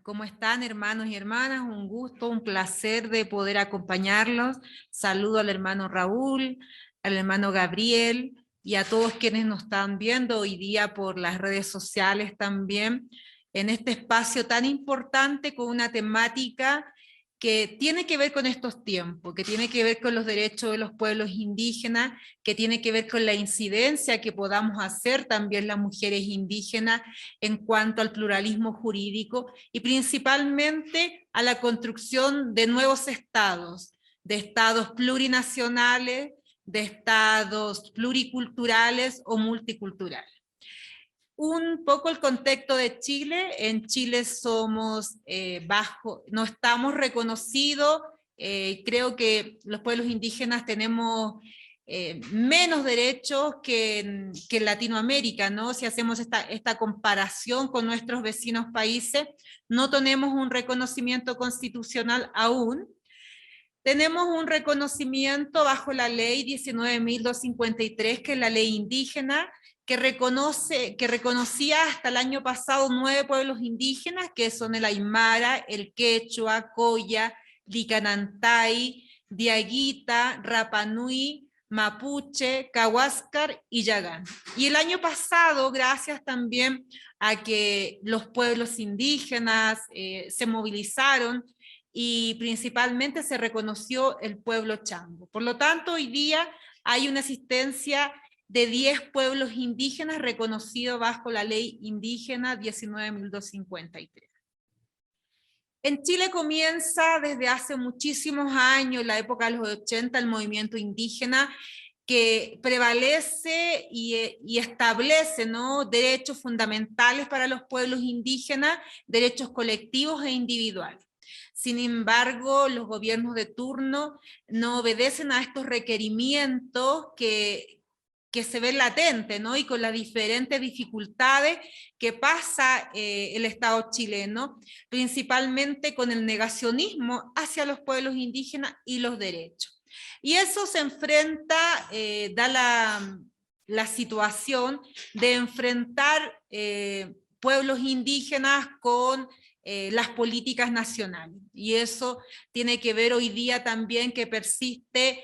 ¿Cómo están, hermanos y hermanas? Un gusto, un placer de poder acompañarlos. Saludo al hermano Raúl, al hermano Gabriel y a todos quienes nos están viendo hoy día por las redes sociales también, en este espacio tan importante con una temática que tiene que ver con estos tiempos, que tiene que ver con los derechos de los pueblos indígenas, que tiene que ver con la incidencia que podamos hacer también las mujeres indígenas en cuanto al pluralismo jurídico y principalmente a la construcción de nuevos estados, de estados plurinacionales, de estados pluriculturales o multiculturales. Un poco el contexto de Chile. En Chile somos no estamos reconocidos, creo que los pueblos indígenas tenemos menos derechos que en Latinoamérica, ¿no? Si hacemos esta comparación con nuestros vecinos países, no tenemos un reconocimiento constitucional aún. Tenemos un reconocimiento bajo la ley 19.253, que es la ley indígena, que reconocía hasta el año pasado 9 pueblos indígenas, que son el Aymara, el Quechua, Coya, Licanantay, Diaguita, Rapanui, Mapuche, Cahuáscar y Yagán. Y el año pasado, gracias también a que los pueblos indígenas se movilizaron, y principalmente se reconoció el pueblo chango. Por lo tanto, hoy día hay una existencia de 10 pueblos indígenas reconocidos bajo la ley indígena 19.253. En Chile comienza desde hace muchísimos años, la época de los 80, el movimiento indígena, que prevalece y establece, ¿no?, derechos fundamentales para los pueblos indígenas, derechos colectivos e individuales. Sin embargo, los gobiernos de turno no obedecen a estos requerimientos que se ven latentes, ¿no?, y con las diferentes dificultades que pasa el Estado chileno, principalmente con el negacionismo hacia los pueblos indígenas y los derechos. Y eso se enfrenta, da la situación de enfrentar pueblos indígenas con las políticas nacionales. Y eso tiene que ver hoy día también que persiste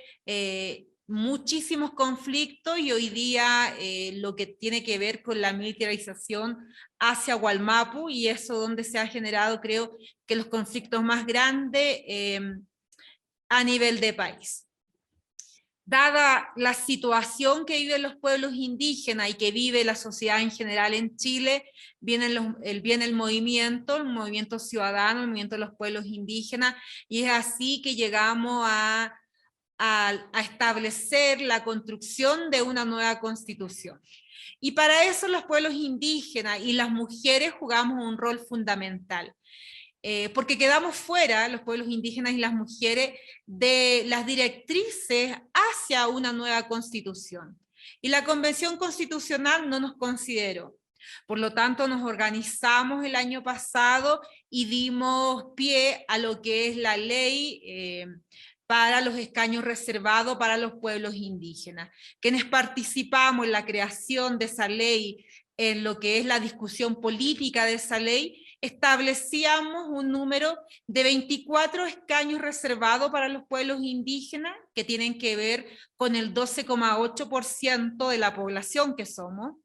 muchísimos conflictos, y hoy día lo que tiene que ver con la militarización hacia Wallmapu, y eso donde se ha generado, creo, que los conflictos más grandes a nivel de país. Dada la situación que viven los pueblos indígenas y que vive la sociedad en general en Chile, viene el movimiento ciudadano, el movimiento de los pueblos indígenas, y es así que llegamos a establecer la construcción de una nueva constitución. Y para eso los pueblos indígenas y las mujeres jugamos un rol fundamental. Porque quedamos fuera, los pueblos indígenas y las mujeres, de las directrices hacia una nueva constitución. Y la Convención Constitucional no nos consideró. Por lo tanto, nos organizamos el año pasado y dimos pie a lo que es la ley para los escaños reservados para los pueblos indígenas. Quienes participamos en la creación de esa ley, en lo que es la discusión política de esa ley, establecíamos un número de 24 escaños reservados para los pueblos indígenas, que tienen que ver con el 12,8% de la población que somos.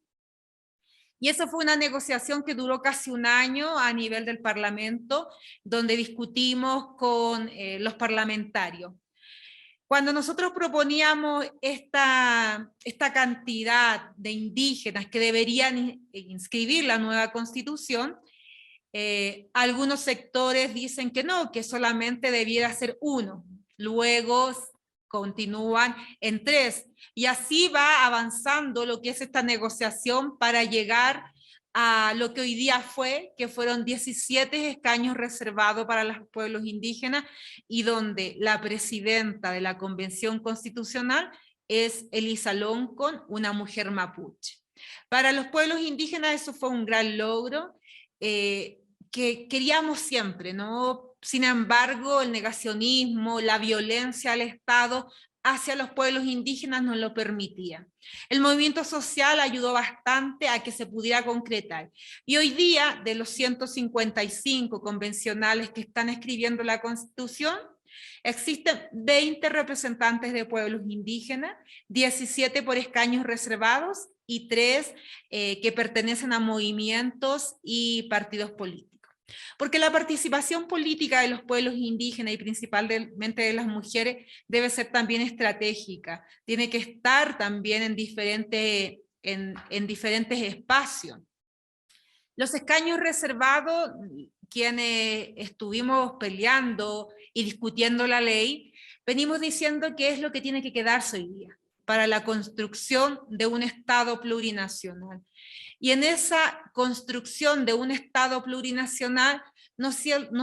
Y eso fue una negociación que duró casi un año a nivel del Parlamento, donde discutimos con los parlamentarios. Cuando nosotros proponíamos esta cantidad de indígenas que deberían inscribir la nueva Constitución, algunos sectores dicen que no, que solamente debiera ser 1, luego continúan en 3, y así va avanzando lo que es esta negociación para llegar a lo que hoy día que fueron 17 escaños reservados para los pueblos indígenas, y donde la presidenta de la Convención Constitucional es Elisa Loncón, una mujer mapuche. Para los pueblos indígenas eso fue un gran logro, que queríamos siempre, ¿no? Sin embargo, el negacionismo, la violencia al Estado hacia los pueblos indígenas no lo permitía. El movimiento social ayudó bastante a que se pudiera concretar. Y hoy día, de los 155 convencionales que están escribiendo la Constitución, existen 20 representantes de pueblos indígenas, 17 por escaños reservados y 3 que pertenecen a movimientos y partidos políticos. Porque la participación política de los pueblos indígenas y principalmente de las mujeres debe ser también estratégica, tiene que estar también en diferentes espacios. Los escaños reservados, quienes estuvimos peleando y discutiendo la ley, venimos diciendo qué es lo que tiene que quedarse hoy día para la construcción de un Estado plurinacional. Y en esa construcción de un Estado plurinacional no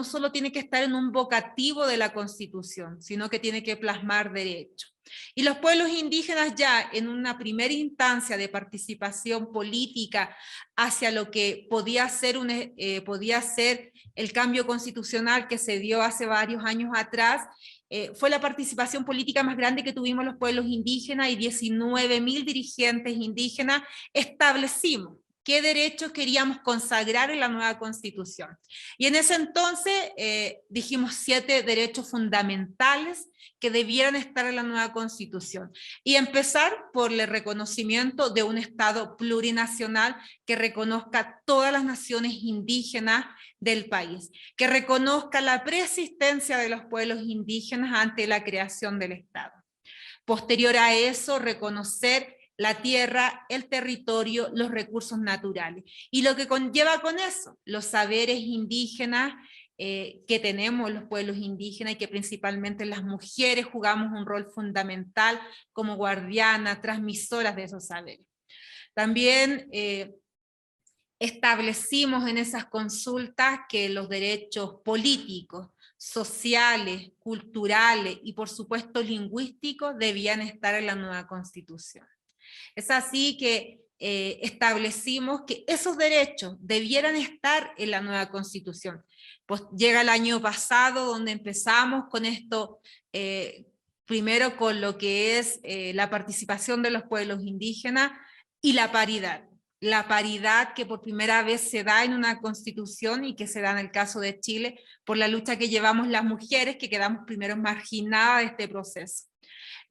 solo tiene que estar en un vocativo de la Constitución, sino que tiene que plasmar derechos. Y los pueblos indígenas ya en una primera instancia de participación política hacia lo que podía ser el cambio constitucional que se dio hace varios años atrás, fue la participación política más grande que tuvimos los pueblos indígenas, y 19.000 dirigentes indígenas establecimos qué derechos queríamos consagrar en la nueva Constitución. Y en ese entonces dijimos 7 derechos fundamentales que debieran estar en la nueva Constitución. Y empezar por el reconocimiento de un Estado plurinacional que reconozca todas las naciones indígenas del país, que reconozca la preexistencia de los pueblos indígenas ante la creación del Estado. Posterior a eso, reconocer la tierra, el territorio, los recursos naturales. Y lo que conlleva con eso, los saberes indígenas que tenemos los pueblos indígenas, y que principalmente las mujeres jugamos un rol fundamental como guardianas, transmisoras de esos saberes. También establecimos en esas consultas que los derechos políticos, sociales, culturales y por supuesto lingüísticos debían estar en la nueva Constitución. Es así que establecimos que esos derechos debieran estar en la nueva Constitución. Pues llega el año pasado donde empezamos con esto, primero con lo que es la participación de los pueblos indígenas y la paridad. La paridad que por primera vez se da en una Constitución y que se da en el caso de Chile por la lucha que llevamos las mujeres, que quedamos primero marginadas de este proceso.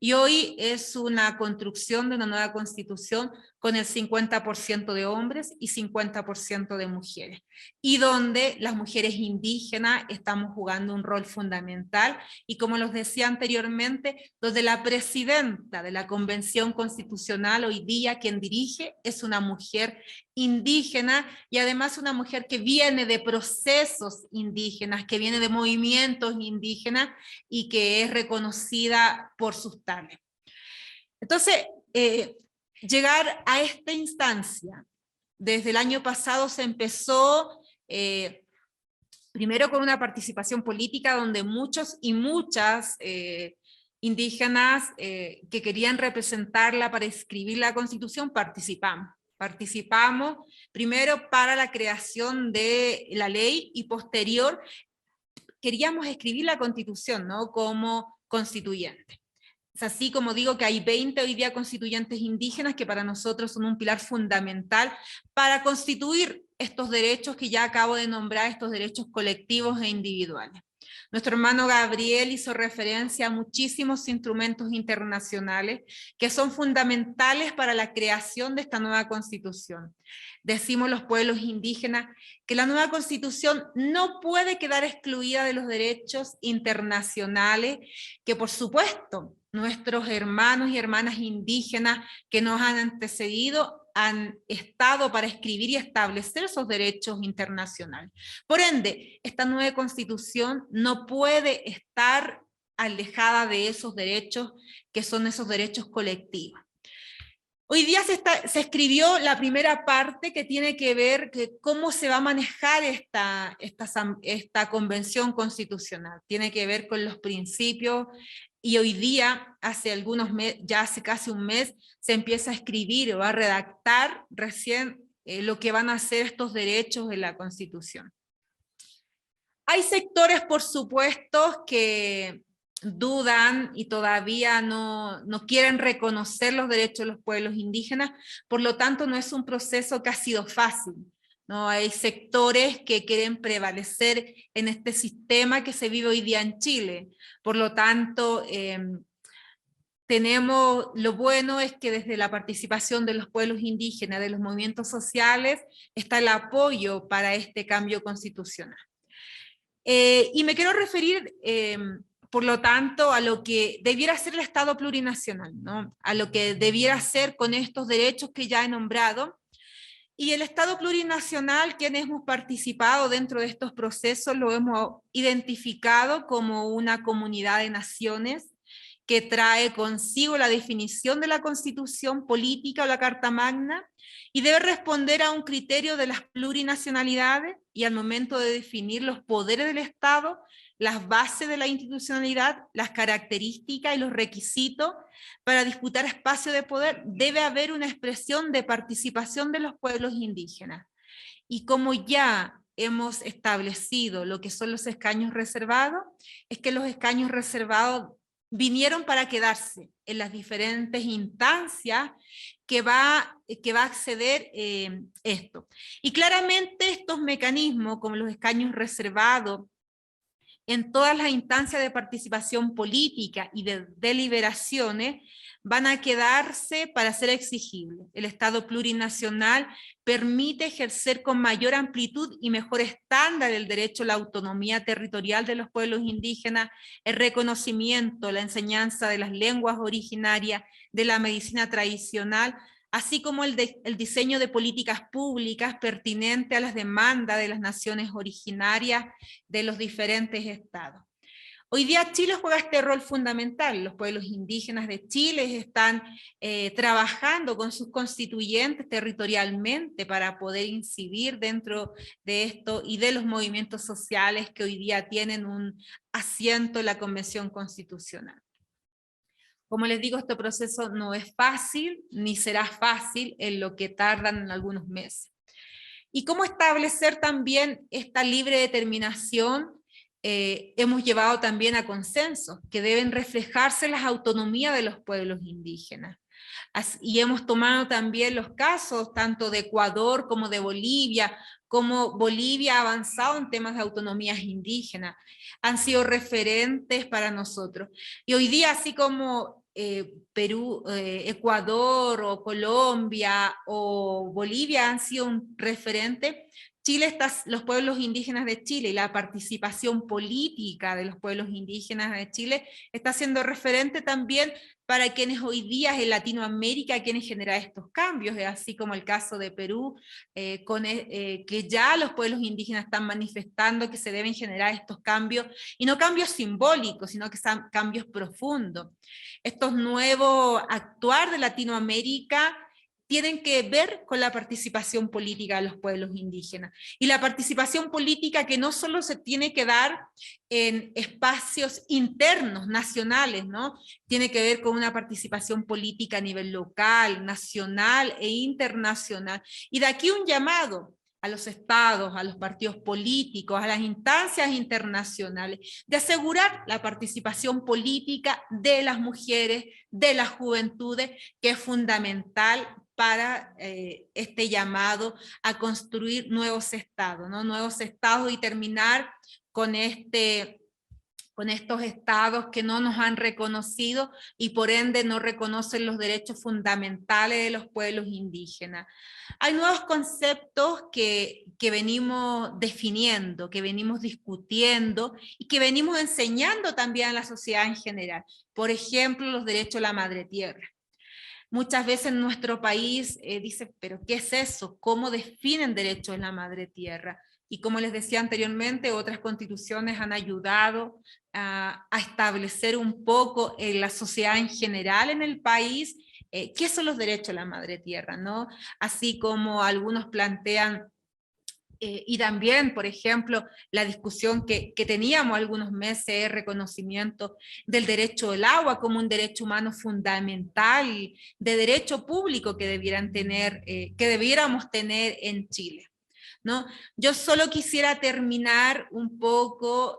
Y hoy es una construcción de una nueva Constitución con el 50% de hombres y 50% de mujeres, y donde las mujeres indígenas estamos jugando un rol fundamental, y como los decía anteriormente, donde la presidenta de la Convención Constitucional hoy día quien dirige es una mujer indígena, y además una mujer que viene de procesos indígenas, que viene de movimientos indígenas y que es reconocida por sus tales. Entonces, llegar a esta instancia, desde el año pasado se empezó primero con una participación política donde muchos y muchas indígenas que querían representarla para escribir la Constitución participamos primero para la creación de la ley, y posterior queríamos escribir la Constitución, ¿no?, como constituyente. Es así como digo que hay 20 hoy día constituyentes indígenas que para nosotros son un pilar fundamental para constituir estos derechos que ya acabo de nombrar, estos derechos colectivos e individuales. Nuestro hermano Gabriel hizo referencia a muchísimos instrumentos internacionales que son fundamentales para la creación de esta nueva constitución. Decimos los pueblos indígenas que la nueva constitución no puede quedar excluida de los derechos internacionales, que por supuesto nuestros hermanos y hermanas indígenas que nos han antecedido han estado para escribir y establecer esos derechos internacionales. Por ende, esta nueva constitución no puede estar alejada de esos derechos que son esos derechos colectivos. Hoy día se escribió la primera parte que tiene que ver con cómo se va a manejar esta convención constitucional. Tiene que ver con los principios, y hoy día, hace algunos meses, ya hace casi un mes, se empieza a escribir o a redactar recién lo que van a ser estos derechos en la Constitución. Hay sectores, por supuesto, que dudan y todavía no quieren reconocer los derechos de los pueblos indígenas, por lo tanto no es un proceso que ha sido fácil. ¿No? Hay sectores que quieren prevalecer en este sistema que se vive hoy día en Chile. Por lo tanto, lo bueno es que desde la participación de los pueblos indígenas, de los movimientos sociales, está el apoyo para este cambio constitucional. Y me quiero referir, por lo tanto, a lo que debiera ser el Estado plurinacional, ¿no? A lo que debiera ser con estos derechos que ya he nombrado. Y el Estado plurinacional, quienes hemos participado dentro de estos procesos, lo hemos identificado como una comunidad de naciones que trae consigo la definición de la Constitución política o la Carta Magna y debe responder a un criterio de las plurinacionalidades y al momento de definir los poderes del Estado, las bases de la institucionalidad, las características y los requisitos para disputar espacio de poder, debe haber una expresión de participación de los pueblos indígenas. Y como ya hemos establecido lo que son los escaños reservados, es que los escaños reservados vinieron para quedarse en las diferentes instancias que va a acceder esto. Y claramente estos mecanismos, como los escaños reservados, en todas las instancias de participación política y de deliberaciones, van a quedarse para ser exigibles. El Estado plurinacional permite ejercer con mayor amplitud y mejor estándar el derecho a la autonomía territorial de los pueblos indígenas, el reconocimiento, la enseñanza de las lenguas originarias, de la medicina tradicional, así como el diseño de políticas públicas pertinentes a las demandas de las naciones originarias de los diferentes estados. Hoy día Chile juega este rol fundamental. Los pueblos indígenas de Chile están trabajando con sus constituyentes territorialmente para poder incidir dentro de esto y de los movimientos sociales que hoy día tienen un asiento en la Convención Constitucional. Como les digo, este proceso no es fácil, ni será fácil en lo que tardan en algunos meses. ¿Y cómo establecer también esta libre determinación? Hemos llevado también a consensos que deben reflejarse las autonomías de los pueblos indígenas. Y hemos tomado también los casos tanto de Ecuador como de Bolivia, como Bolivia ha avanzado en temas de autonomías indígenas, han sido referentes para nosotros. Y hoy día, así como Perú, Ecuador o Colombia o Bolivia han sido un referente, los pueblos indígenas de Chile y la participación política de los pueblos indígenas de Chile está siendo referente también para quienes hoy día en Latinoamérica quieren generar estos cambios, así como el caso de Perú, que ya los pueblos indígenas están manifestando que se deben generar estos cambios, y no cambios simbólicos, sino que son cambios profundos. Estos nuevos actuar de Latinoamérica tienen que ver con la participación política de los pueblos indígenas. Y la participación política que no solo se tiene que dar en espacios internos, nacionales, ¿no? Tiene que ver con una participación política a nivel local, nacional e internacional. Y de aquí un llamado a los estados, a los partidos políticos, a las instancias internacionales, de asegurar la participación política de las mujeres, de las juventudes, que es fundamental para este llamado a construir nuevos estados, ¿no? Nuevos estados y terminar con estos estados que no nos han reconocido y por ende no reconocen los derechos fundamentales de los pueblos indígenas. Hay nuevos conceptos que venimos definiendo, que venimos discutiendo y que venimos enseñando también a la sociedad en general. Por ejemplo, los derechos a la madre tierra. Muchas veces en nuestro país dice, pero ¿qué es eso? ¿Cómo definen derechos en la madre tierra? Y como les decía anteriormente, otras constituciones han ayudado a establecer un poco en la sociedad en general en el país qué son los derechos a la madre tierra, ¿no? Así como algunos plantean, y también, por ejemplo, la discusión que teníamos algunos meses, el reconocimiento del derecho al agua como un derecho humano fundamental, de derecho público que debiéramos tener en Chile, ¿no? Yo solo quisiera terminar un poco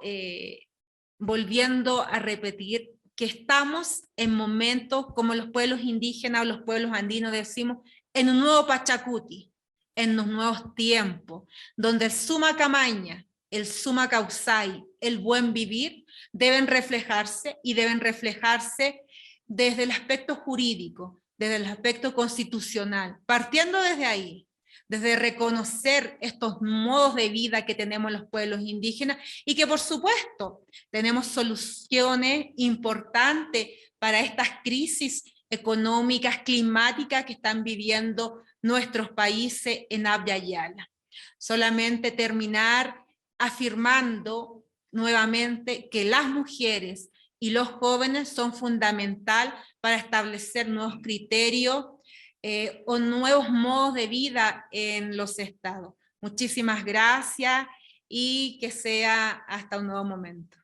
volviendo a repetir que estamos en momentos como los pueblos indígenas o los pueblos andinos decimos, en un nuevo Pachacuti, en los nuevos tiempos, donde el suma camaña, el suma causai, el buen vivir, deben reflejarse y deben reflejarse desde el aspecto jurídico, desde el aspecto constitucional, partiendo desde ahí, desde reconocer estos modos de vida que tenemos los pueblos indígenas y que por supuesto tenemos soluciones importantes para estas crisis económicas, climáticas que están viviendo nuestros países en Abya Yala. Solamente terminar afirmando nuevamente que las mujeres y los jóvenes son fundamental para establecer nuevos criterios o nuevos modos de vida en los estados. Muchísimas gracias y que sea hasta un nuevo momento.